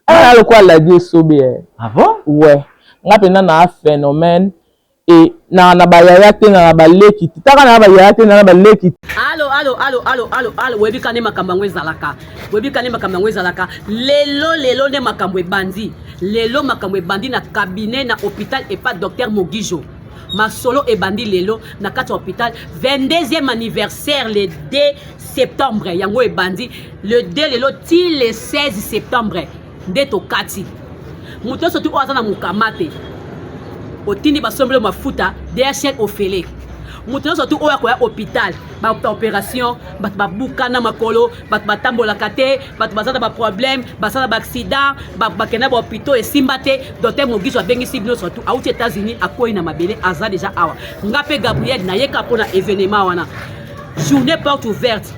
Speaker 1: ah le quoi la Dieu sobe
Speaker 2: ah bon
Speaker 1: ouais nga pena na phénomène et na bayaya te na baleki taka na bayaya te na baleki
Speaker 9: allo webi kane makambo ezalaka lelo ne makambo ebandi lelo makambo ebandi na cabinet na hôpital et pas docteur Mogijo masolo ebandi lelo na kati hôpital 22e anniversaire le 2 septembre yango ebandi le 2 lelo ti le 16 septembre ndeto kati muto sotu oza na mukamate otindi basomble mafuta DHL ofele muto sotu oya ko ya hôpital ba opération ba buka na makolo ba tambola kate ba bazana ba problème basala ba accident ba kena ba hôpital esimbate docteur Mogiso abengi sibino sotu auti États-Unis akoyi na mabele aza déjà awa ngape Gabriel na yeka pona événement wana journée porte ouverte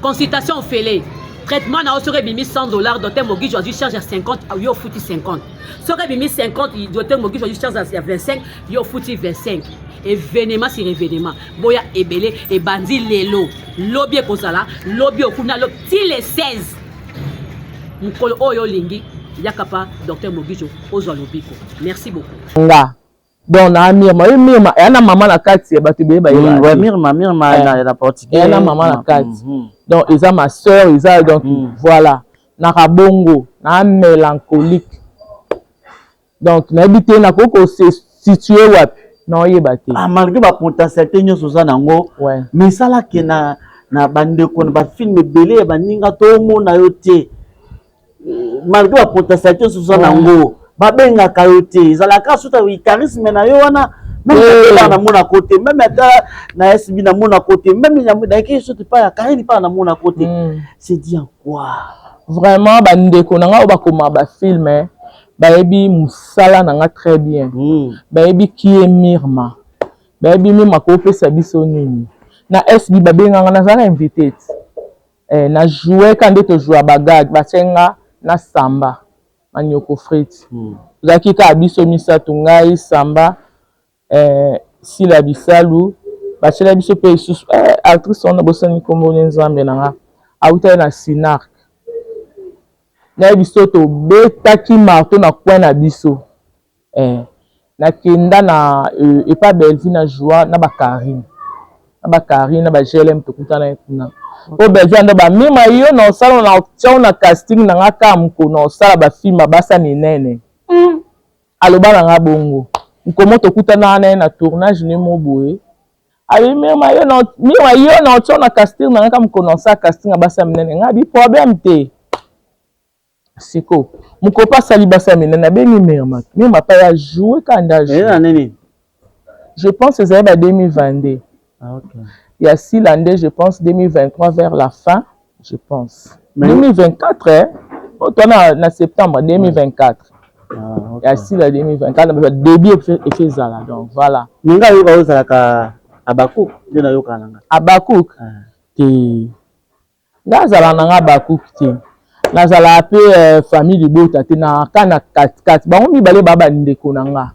Speaker 9: consultation ofele traitement na osore bimi $100 docteur Mogijo a charge à 50 yo fouti 50 sore bimi 50 docteur Mogijo a charge à 25 yo fouti 25 événement sur événement boya ebele et bandi lelo lobby kozala lobby okuna lo ti le 16 mukolo oyo lingi yakapa docteur Mogijo ozwa lobiko merci beaucoup
Speaker 1: nga donc na mirma yana mama na kati ba tebe ba
Speaker 2: ouais mirma na portugais
Speaker 1: yana mama na kati donc ils ont ma sœur ils ont donc voilà na kabongo na mélancolique donc na habité na koko se situé wapi na yebate
Speaker 2: malgré ba potentialité nyoso za nango mais ça là que na bandeko na ba film belé ba ninga to mona yo te malgré ba potentialité nyoso za nango ba benga kayote zalaka suta wi charisme na yo wana même na mona côté même ata na SB na mona côté même na ki suta pa ya kaini pa na mona côté c'est dit en quoi
Speaker 1: vraiment bandeko na nga ba koma ba film baebi musala nanga très bien baebi qui est mirma baebi mima ko pesa biso nini na SB babenganga na zana invité na jouer quand to jouer bagage basenga na samba Manioko Frit. Zaki ka biso misato ngai samba sila bisalu bachela biso pe isusu actrice on a bosani kombo nzambe nanga auta na Sinark na biso to betaki marteau na coin na biso na kenda na epa Belvi na joie na bakarine na ba GLM to kutana kuna o Belvi ndo ba mima yo na sala na tchao na casting na ngaka mko na sala ba film basa ni nene aloba na nga bongo nkomo to kutana na tournage ne mo boye Abi mema yo na otona casting na ngaka mkononsa casting abasa minene ngabi problème te. Siko muko pas sali basa minene bengi mema pa ya jouer kanda jouer. Je pense que c'est 2022.
Speaker 2: Ah, ok.
Speaker 1: Il y a 6 l'année, je pense 2023 vers la fin, je pense. Mais 2024, hein? Oh, toi, en septembre 2024.
Speaker 2: Ah, okay.
Speaker 1: Il y a 6 la 2024, début et fait ça là, donc voilà.
Speaker 2: Ninga yo ka osala Abakouk, je na yo kananga.
Speaker 1: Abakouk. Ti. Nazala nanga Abakouk ti. Nazala pe famille libota ti na kana 4. Bango mibale baba ndeko nanga.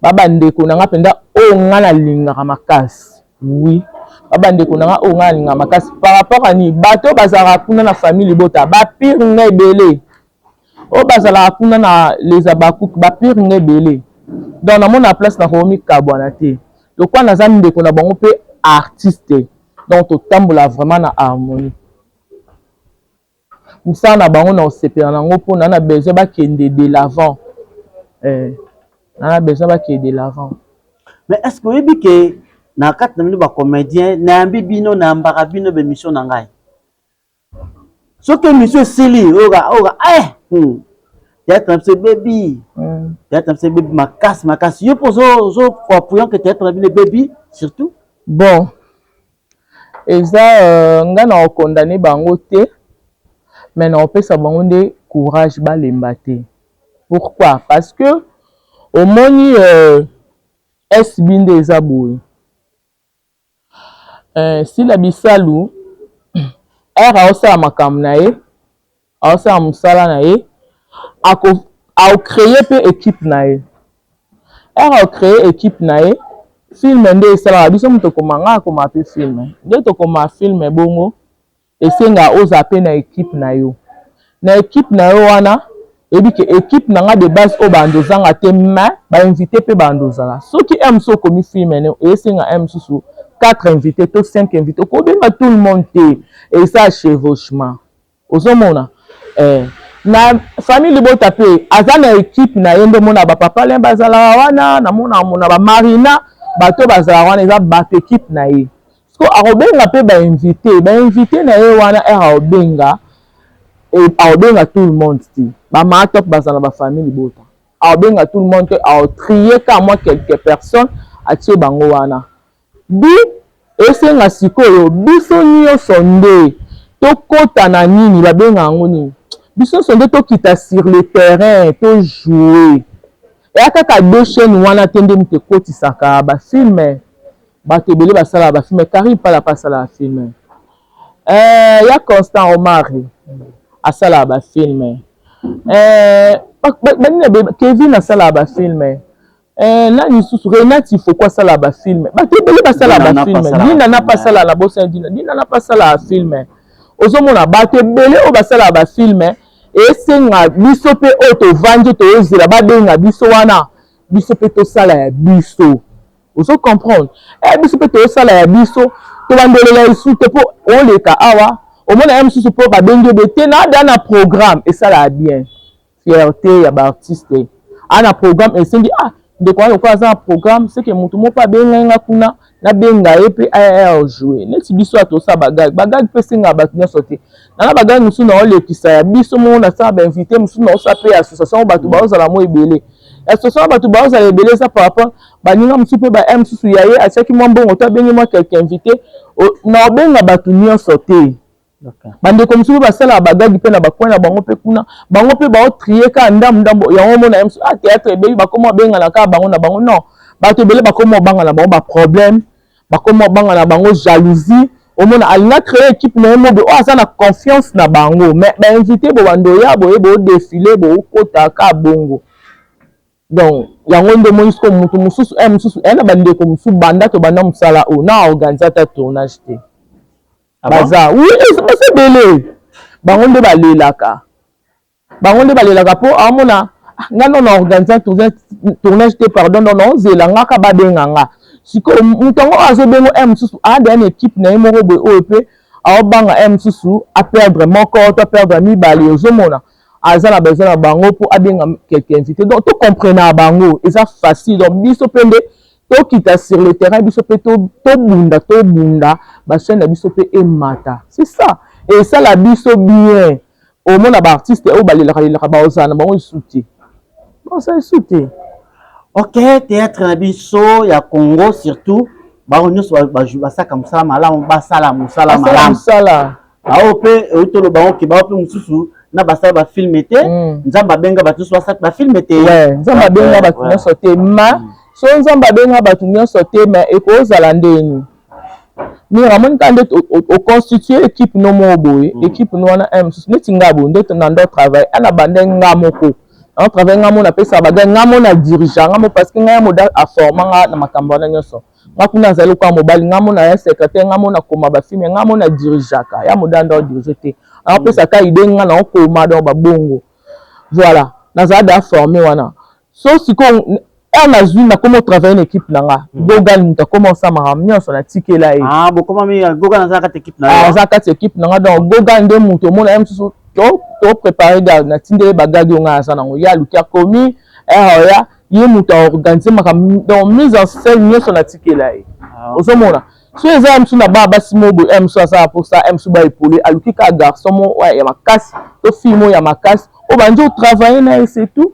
Speaker 1: Baba ndeko nanga penda o ngana lingaka makasi. Oui. Baba ndeko nanga o ngana lingaka makasi par rapport à ni bato bazala kuna na famille libota ba pire ngai belé. O bazala kuna na les Abakouk ba pire ngai belé. Donc na mona place na komi kabwana te. Donc quoi na zami ndeko na bango pe artiste. Donc to tambola vraiment na harmonie. Musa na bango na osepela nango po na besoin ba kende de l'avant. Na besoin ba kende de l'avant.
Speaker 2: Mais est-ce que vous avez que na kat na ba comédien na mbibino na mbaka bino be mission na ngai? Ce que monsieur Sili oga peut-être c'est baby. Peut-être c'est baby makas. Yo poso pour que peut-être le baby surtout.
Speaker 1: Bon. Et ça nga na condamné bango te. Mais na opesa bango de courage ba lembate. Pourquoi? Parce que au moni SBinde ezabou. Si la bisalu era osa makam na ye, osa musala na ye, a créé pe équipe na ye. Era créé équipe na ye, film nde sala biso muto komanga koma pe film. Nde to koma film bongo esenga oza pe na équipe na yo. Na équipe na yo wana ebi ke équipe na nga de base o bandozanga te mais ba invité pe bandozala. Soki aime so komi film ne esenga aime susu 4 invités, to 5 invités, ko benga tout le monde te et ça chevauchement. Ozomona na famille libota pe azana équipe na yende mona ba papa le bazala wana na mona ba Marina bato bazala wana eza ba équipe na ye. So arobenga pe ba invité na ye wana era obenga et arobenga tout le monde ti. Ba matop bazala ba famille libota. Arobenga tout le monde te a trier ka moi quelques personnes a tie bango wana. Bi esenga sikoyo biso nyonso nde to kota na nini babenga ngo nini. Biso sonde to kita sur le terrain to jouer. Et akaka deux chaînes wana tende mte koti saka ba film ba tebele ba sala ba film Karim pa la pa sala film. Ya Constant Omar a sala ba film. Kevin a sala ba film. Nani susu Renati faut quoi sala ba film. Ba tebele ba sala ba film. Dina na pa sala la bossa dina na pa sala film. Ozomona ba tebele o ba sala ba film. Et senga biso pe auto vendre to ezela ba benga biso wana biso pe to sala ya biso. Oso comprendre. Biso pe to sala ya biso to bandelela isu te po on le ka awa au mona em susu po ba benge bete na dana programme et ça la bien. Fierté ya ba artiste. Ana programme et sengi de quoi ça programme c'est que mutu mo pa benga kuna na benga e pe a jouer. Neti biso ato sa bagage pe senga ba nya sauter. Na bagage musu na ole kisa ya biso mo na sa ba invité musu na sa pe association batu ba ozala mo ebele. Association batu ba ozala ebele ça par rapport ba ninga musu pe ba m susu yaye a chaki mo mbongo to bengi mo quelqu'un invité na benga batu nya sauter. Bande comme si ba sala bagage pe na ba kwena bango pe kuna bango pe ba o trier ka ndambo yango mo na m théâtre be ba komo benga na ka bango na bango non ba to bele ba komo banga na bango ba problème ba komo banga na bango jalousie au monde a créé équipe na mo o asa na confiance na bango mais ba invité bo bandoya bo défiler bo kota ka bongo donc yango ndo mo isko mutu mususu mususu na bande ko musu banda to banda musala o na organisateur tournage te baza oui c'est belé bango ndo balelaka po amona ngano na organisateur tournage te pardon non zelanga ka babenga nga siko mutongo azobengo mususu a une équipe na yemo bo OP a banga mususu a perdre moko to perdre mibali ozomona azana besoin na bango po abenga quelqu'un invité donc to comprendre bango et ça facile donc biso pende to kita sur le terrain biso pe to bunda ba chaîne na biso pe e mata. C'est ça. Et ça la biso bien. Au moins ba artiste o ba lelaka ba ozana ba on souti. Bon ça souti.
Speaker 2: OK, théâtre na biso ya Congo surtout ba on nyos ba ça comme ça malamu ba sala musala malamu.
Speaker 1: Sala.
Speaker 2: Ba pe utolo ba on ki ba pe mususu na ba sala ba film été. Nzamba benga ba tous ba film été.
Speaker 1: Ouais, nzamba benga ba tunya sauté ma. So nzamba benga ba tunya sauté mais e ko zala ndeni. Ni ramon kande au constituer équipe no moboy, équipe no na M6 netingabo ndoto na ndo travail ana bande ngamoko. En travail ngamo na pesa baga ngamo na dirigeant ngamo parce que ngamo da a former na makambo na nyoso. Ngakuna zalo kwa mobali ngamo na ya secrétaire ngamo na koma ba film ngamo na dirigeaka ya modanda diriger. Alors pesa ka ide ngana na koma do ba bongo. Voilà, na za da former wana. So siko on a vu na comment travailler une équipe nanga. Gogan nta comment ça m'a ramené sur la ticket là.
Speaker 2: Ah, bon comment mi Gogan na za équipe nanga.
Speaker 1: Ah, za équipe nanga donc Gogan de muto mon aime so to préparer ga na tinde bagage nga za nango ya lukia komi ya ye muto organiser ma donc mise en scène nyo sur la ticket là. Ozomona. So les aime so na ba basimo bo aime so ça pour ça aime so ba épauler aluki ka garçon mo ouais ya makasi to filmo ya makasi o banjo travailler na c'est tout.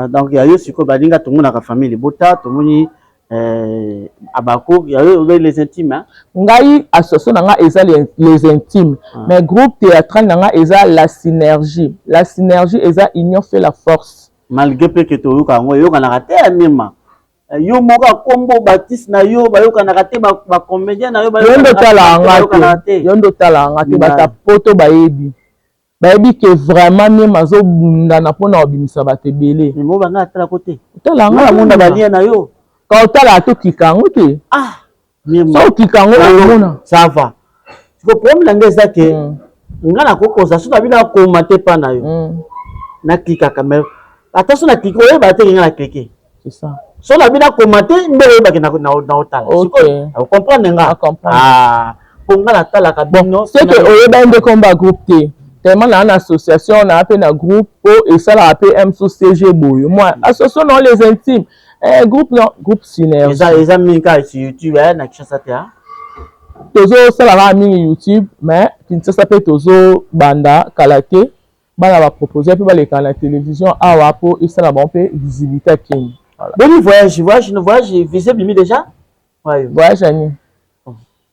Speaker 2: Donc il y a eu ce que badinga tout le monde a famille bota tout le monde abako il y a eu les intimes hein.
Speaker 1: Ngai association nanga eza les intimes mais groupe théâtral nanga eza la synergie eza union fait la force
Speaker 2: malgré que to yoka ngo yoka na raté mima yo moka kombo Baptiste na yo ba yoka na raté ba comédien na yo ba
Speaker 1: yondo tala ngate bata poto bayebi bayebi que vraiment même azo bunda na pona obimisa batebele
Speaker 2: mo banga tala côté
Speaker 1: tala
Speaker 2: nga mona balia na yo
Speaker 1: ka tala to kikango te
Speaker 2: mima
Speaker 1: so kikango mona
Speaker 2: ça va ko problème nga ça que nga na kokoza so na bina ko mate pa na yo na klika kamera attention na klika oye ba te nga na kliker
Speaker 1: c'est ça
Speaker 2: so na bina ko mate mbele ba ke na otala vous comprenez nga pour nga na tala ka bino
Speaker 1: c'est que oye ba inde combat groupe te tellement na une association na appel na groupe et ça la appel M-CG boyo moi association non les intimes groupe synergie
Speaker 2: les amis ka sur YouTube na Kinshasa te
Speaker 1: tozo ça la mingi YouTube mais Kinshasa pe tozo banda kalate bana ba proposer pe ba les canaux télévision awa po et ça la bon pe visibilité king voilà
Speaker 2: bon voyage visible déjà ouais
Speaker 1: voyage ani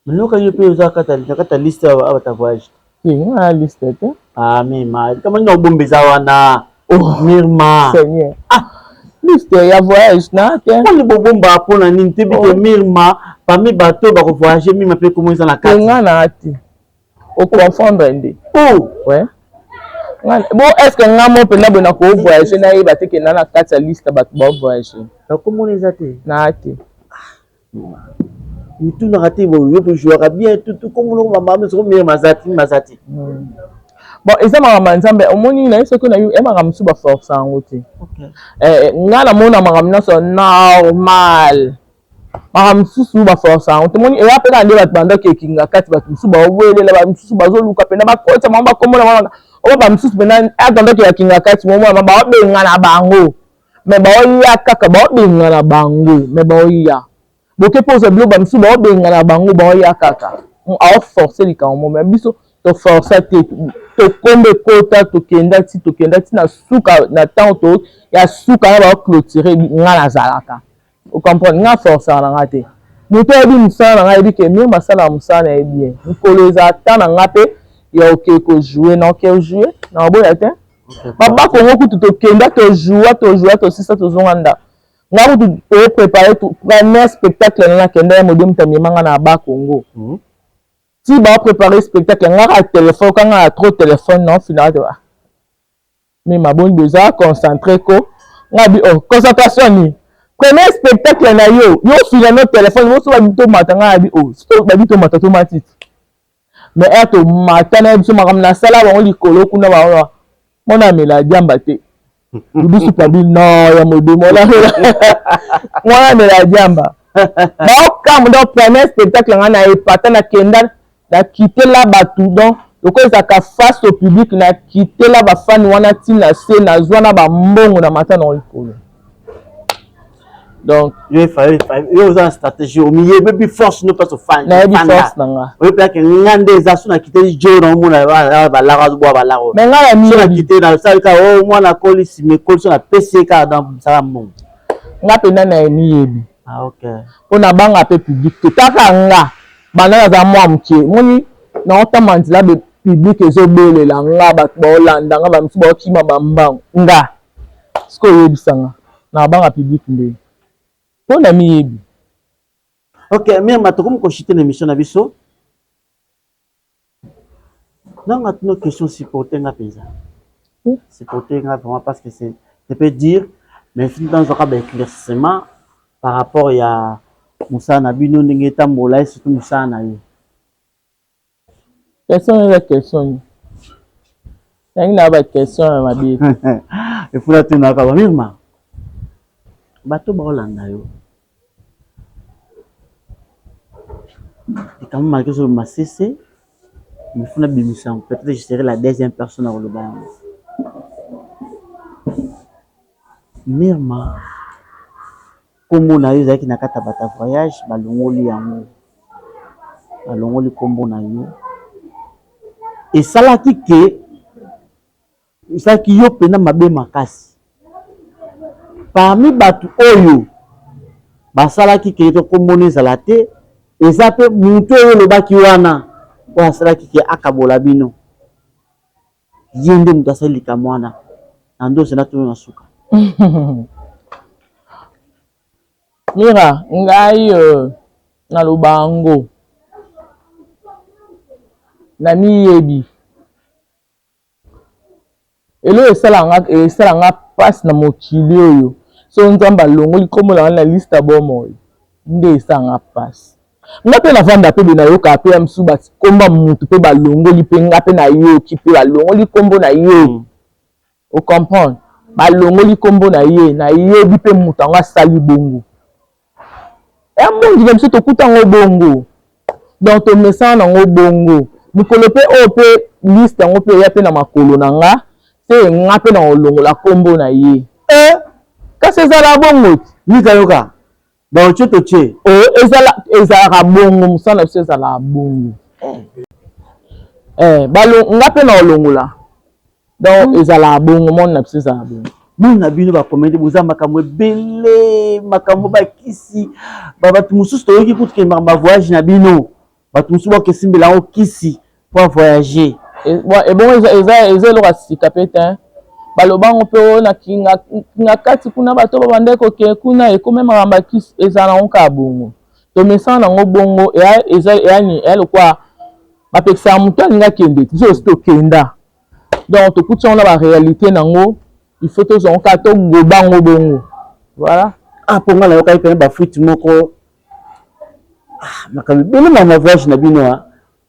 Speaker 2: mais nous quand you peux za kata liste à ta voyage
Speaker 1: na liste te
Speaker 2: mais comment no bombeza wana Mirma
Speaker 1: Seigneur liste ya voyage na te
Speaker 2: ko ni bomba pona nini te bi Mirma parmi bateau ba ko voyager Mirma pe comment ça na carte
Speaker 1: nga na ati o confondre ndi ouais bon est-ce que nga mo pe na bona ko voyager na yeba te ke na carte ya liste ba voyager
Speaker 2: na comment les ate
Speaker 1: na ati
Speaker 2: tout na raté bo yo pour jouer bien tout comme no mama so mazati
Speaker 1: bon eza mama nzambe omoni na yeso ko na yo e mama msuba force ango te nga na mona mama so normal mama msusu ba force ango te moni e ya pe na ndeba banda ke kinga kati ba msuba owelela ba msusu bazoluka pe na ba kota mama komona mama o ba msusu pe na atanda ke kinga kati mama ba obenga na bango me ba oya kaka ba obenga na bango me ba oya boke pose blo ba msusu ba obenga na bango ba oya kaka a forcer likambo mais biso to forcer te to kombe kota to kenda ti na suka na temps to ya suka na ba clôturer nga na zalaka o comprendre nga forcer na nga te moto ebi musala na nga ebi ke mi masala musala e bien nkoleza ta na nga pe ya oke ko jouer na oke jouer na boya te baba ko ngoku to kenda to jouer to sisa to zonganda nga kutu o préparer tout premier spectacle na kenda ya modem tamimanga na ba Congo si ba préparer spectacle nga téléphone quand nga trop téléphone non finalement mais ma bonne besoin concentré ko nga bi concentration ni premier spectacle na yo finalement téléphone mo so ba bito matanga bi so ba bito matato matit mais eto matana biso makam na sala ba likolo kuna ba mona mela jamba te biso pa bi no ya modemo la mona mela jamba ba kam do premier spectacle nga na epata na kenda na quitter là batu donc loko ezaka face au public na quitter là ba fan wana tina se na zwana ba mbongo na mata na likolo Donc,
Speaker 2: il fallait une stratégie au milieu, mais force ne pas se faire.
Speaker 1: Force nanga.
Speaker 2: Oui, parce que ngande za suna quitté Joe dans mon balara bo balara.
Speaker 1: Mais là la
Speaker 2: suna quitté dans ça ka oh moi na koli si me koli sur la PCK dans ça mon.
Speaker 1: Nga pena na ni yebi.
Speaker 2: Ah OK.
Speaker 1: On a banga pe public. Taka nga bana za moi mke. Moni na otamandi la be public ezobele la nga ba Holanda nga ba msi ba kima bambang. Nga. Sko yebi sanga. Na banga public nde. On a mis yebi.
Speaker 2: OK, mais ma tokom ko chité l'émission na biso. Non, une question supporter nga pesa. Supporter nga vraiment parce que c'est je peux dire mais finalement dans un éclaircissement par rapport à Moussa Nabino Ningeta Mola et surtout Moussa Nayo.
Speaker 1: Question la question. Il y a une question ma vie.
Speaker 2: Il faut la tenir à la mirma. Bateau ba Holanda yo. Et quand même malgré ce ma cessé, il faut la bimission. Peut-être que je serai la deuxième personne à le bain. Mirma. Comme on a eu avec na kata bata voyage, balongoli yango. Balongoli kombo na yo. Et ça là qui que ça qui yo pena mabe makasi. Parmi batu oyo basala ki ke to kombo ne zalate et ça peut monter le baki wana kwa sala ki ke akabola bino. Yende mutasali kamwana. Ando sena tu na suka.
Speaker 1: Mira, ngai na lubango na miyebi elo esalanga passe na mokili oyo so nzamba longoli komola na liste bomo nde esanga passe nga pe na vanda pe na yoka pe amsu ba komba mutu pe balongoli pe nga pe na yoki pe balongoli kombo na ye o comprendre balongoli kombo na ye bi pe mutu anga sali bongo et mon dieu monsieur to kutango bongo donc to message nango bongo mikolo pe o pe liste ngo pe ya pe na makolo na nga se nga pe na olongola kombo na ye kasi ezala bongo
Speaker 2: Nika yoka ba ochoto che
Speaker 1: ezala bongo musana biso ezala bongo nga pe na olongola donc ezala bongo mon na biso ezala bongo
Speaker 2: muna bino ba komende buza makambo ebele makambo ba kisi ba batu mususu toyoki kutuke ba voyage na bino batu mususu ba kesimbela o kisi pour voyager
Speaker 1: et bon eza lo kasika pete balobango pe na kinga kati kuna bato babande ko ke kuna e comme mamba kisi ezala onka bongo to message nango bongo eza yani lokwa ba pekisa mutu alinga kende so sto kenda donc to kutia on la réalité nango il faut tous on kato gobango bongo voilà
Speaker 2: ponga la yoka pe ba fruit moko makambo bele na voyage na bino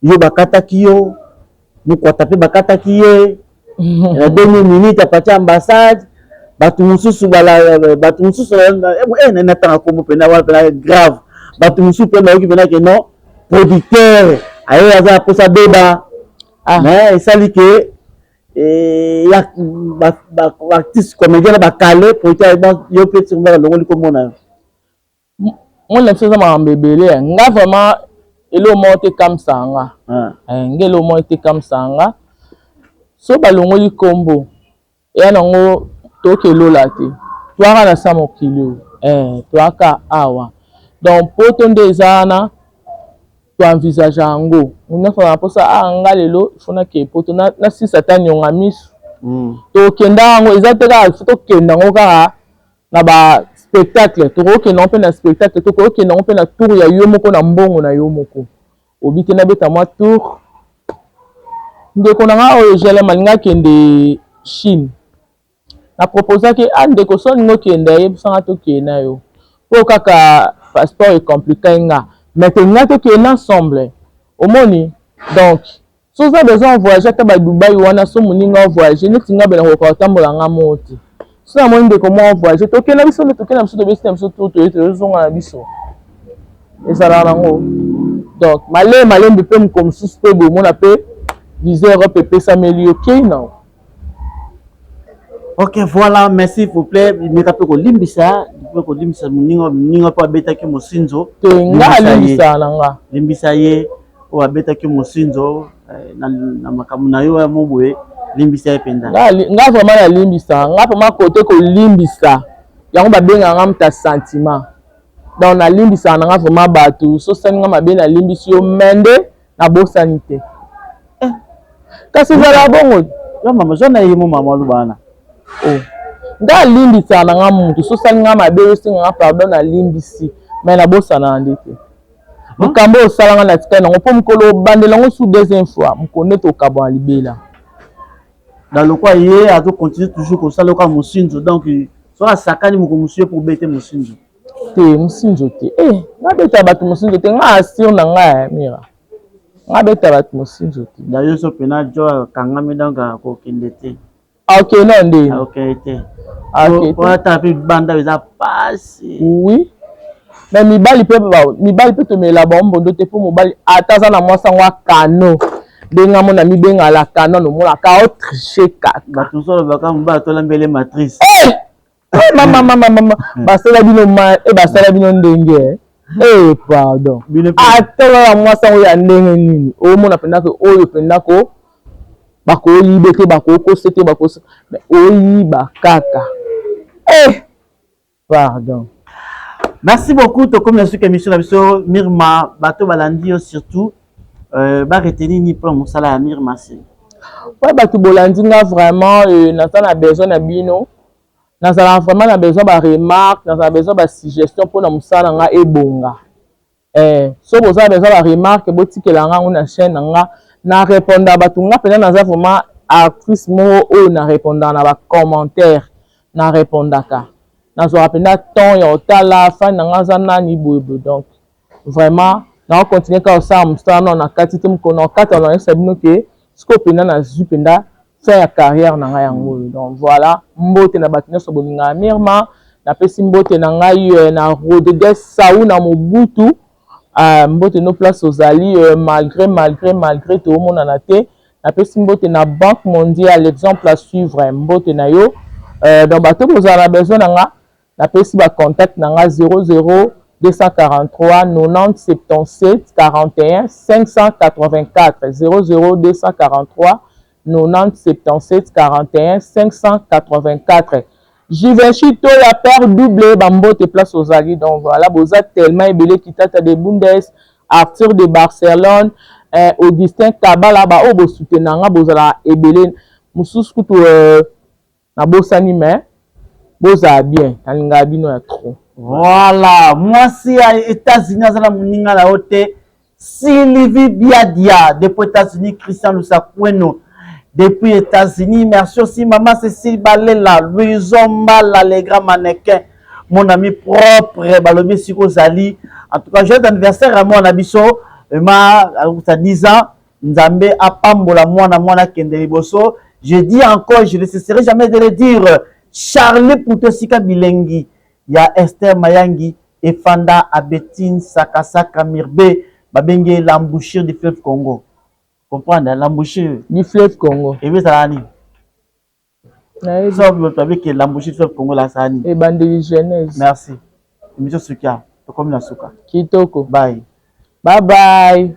Speaker 2: yo bakata kiyo moko tape bakata kiye na 2 minutes apati ambassade batu mususu na tanga kombo pena wala pena grave batu mususu pena yoki pena ke non producteur ayo aza posa beba mais esali ke ya artiste comédien na bakale pour yo pe tsumba longo likombo na
Speaker 1: on la chose ma mbebele nga vraiment elo monte comme ça nga ngelo monte comme ça nga so balongo likombo ya nango tokelo late twaka na sa mokili twaka awa donc poto ndezana to envisage yango on fa posa nga lelo fona ke poto na sisa tanyonga misu to kenda ngo ezateka to kenda ngo ka na ba spectacle to ko kenda pe na spectacle to ko kenda pe na tour ya yo moko na mbongo na yo moko obite na beta moi tour ndeko na nga oyo jele malinga kende Chine na proposa ke ndeko so ngo kenda yebsanga to kenda yo po kaka passeport est compliqué nga mais que nous avons ensemble au moni donc si vous avez besoin de voyager à Dubaï ou en Assou moninga voyager nous tinga bela ko tambola nga moti si na moni de comment voyager to kena biso to kena biso to besti biso to zonga na biso ezala nango donc malé mpe mu comme suspect bo mona pe visa Europe pe sa melio non.
Speaker 2: Ok, voilà, merci s'il vous plaît. Je vais limbisa pe ko limbisa ningo pa beta ki mosinzo
Speaker 1: te nga limbisa na nga
Speaker 2: limbisa ye o abeta ki mosinzo na makamu na yo ya mobwe limbisa ye penda
Speaker 1: nga vraiment na limbisa nga vraiment côté ko limbisa yango ba benga nga mta sentiment donc na limbisa na nga vraiment bato so salinga mabe na limbisi yo mende na bosani te kasi zala bongo
Speaker 2: yo mama jona yimo mama lubana
Speaker 1: nga limbisa na nga mutu so salinga mabe yo singa nga pardon na limbisi mais na bosana ndete mukambo osalanga na tika nango po mukolo bandela ngo sous deuxième fois mukone to kabwa libela
Speaker 2: dans le quoi hier a to continue toujours comme ça le quoi mosinzo donc soit sakani muko monsieur pour bête mosinzo
Speaker 1: te mosinzo te nga beta bato mosinzo te nga assure na nga mira nga beta bato mosinzo te
Speaker 2: d'ailleurs so pena jo kangami donc ko kindete
Speaker 1: OK non ndé
Speaker 2: OK te OK pour taper banda eza passe
Speaker 1: oui mais mibali pe to mela bombo te po mobali ataza na mwasa ngwa kano benga mona mibenga la kano no mona ka tricher kaka
Speaker 2: bato so baka mba to lambele matrice
Speaker 1: mama basala bino basala bino ndenge pardon atala na mwasa ngo ya ndenge nini o mona penda ko oyo penda ko bako yibe te bako ko sete bako oyi bakaka pardon.
Speaker 2: Merci beaucoup. Comme la suite émission la Mirma bateau balandi surtout ba retenir ni plan mosala ya Mirma c'est.
Speaker 1: Ouais bateau bolandi nga vraiment na besoin na bino. Na vraiment na besoin ba remarque, na besoin ba suggestion pour na mosala nga ebonga. So boza besoin ba remarque botikela nga na chaîne nga na répondre bato nga pena na vraiment artiste mo o na répondre na ba commentaire na répondaka. Dans un rappel temps il y a la fin dans nani bobo donc vraiment on continue comme ça on a quantité on a 4 ans c'est bien que ce qu'on peut na zupenda faire carrière na yango donc voilà mbote na batina so boninga Mirma na pesi mbote na ngai na Rodriguez Saou na Mobutu mbote no place aux alliés malgré tout le monde en a té na pesi mbote na Banque mondiale l'exemple à suivre mbote na yo dans bateau vous avez besoin na la pesi ba contact nanga 00 243 90 77 41 584 00 243 90 77 41 584 Givenchy to la paire double bambote place aux alliés donc voilà boza tellement ebele kitata de Bundes Arthur de Barcelone Augustin Kabala ba o bo soutenanga bozala ebele mususu kutu na bosani mais boza bien talinga bino ya trop
Speaker 2: voilà moi si à États-Unis azala muninga la hote Sylvie Biadia depuis États-Unis Christian Lusakweno depuis États-Unis merci aussi maman Cécile Balela Louison Mala les grands mannequins mon ami propre balobi siko zali en tout cas joyeux anniversaire à mon abiso ma ça 10 ans nzambe apambola mwana kende liboso je dis encore je ne cesserai jamais de le dire Charlie Putosika Bilengi, il y a Esther Mayangi, Efanda Abetine Sakasaka Mirbe, Babenge l'embouchure du fleuve Congo. Comprendre l'embouchure
Speaker 1: du fleuve Congo.
Speaker 2: Et oui, ça l'année. Ça vous savez que l'embouchure du fleuve Congo la sani.
Speaker 1: Et bande de Genèse.
Speaker 2: Merci. Monsieur Sukia, comme la Suka.
Speaker 1: Kitoko.
Speaker 2: Bye.
Speaker 1: Bye bye.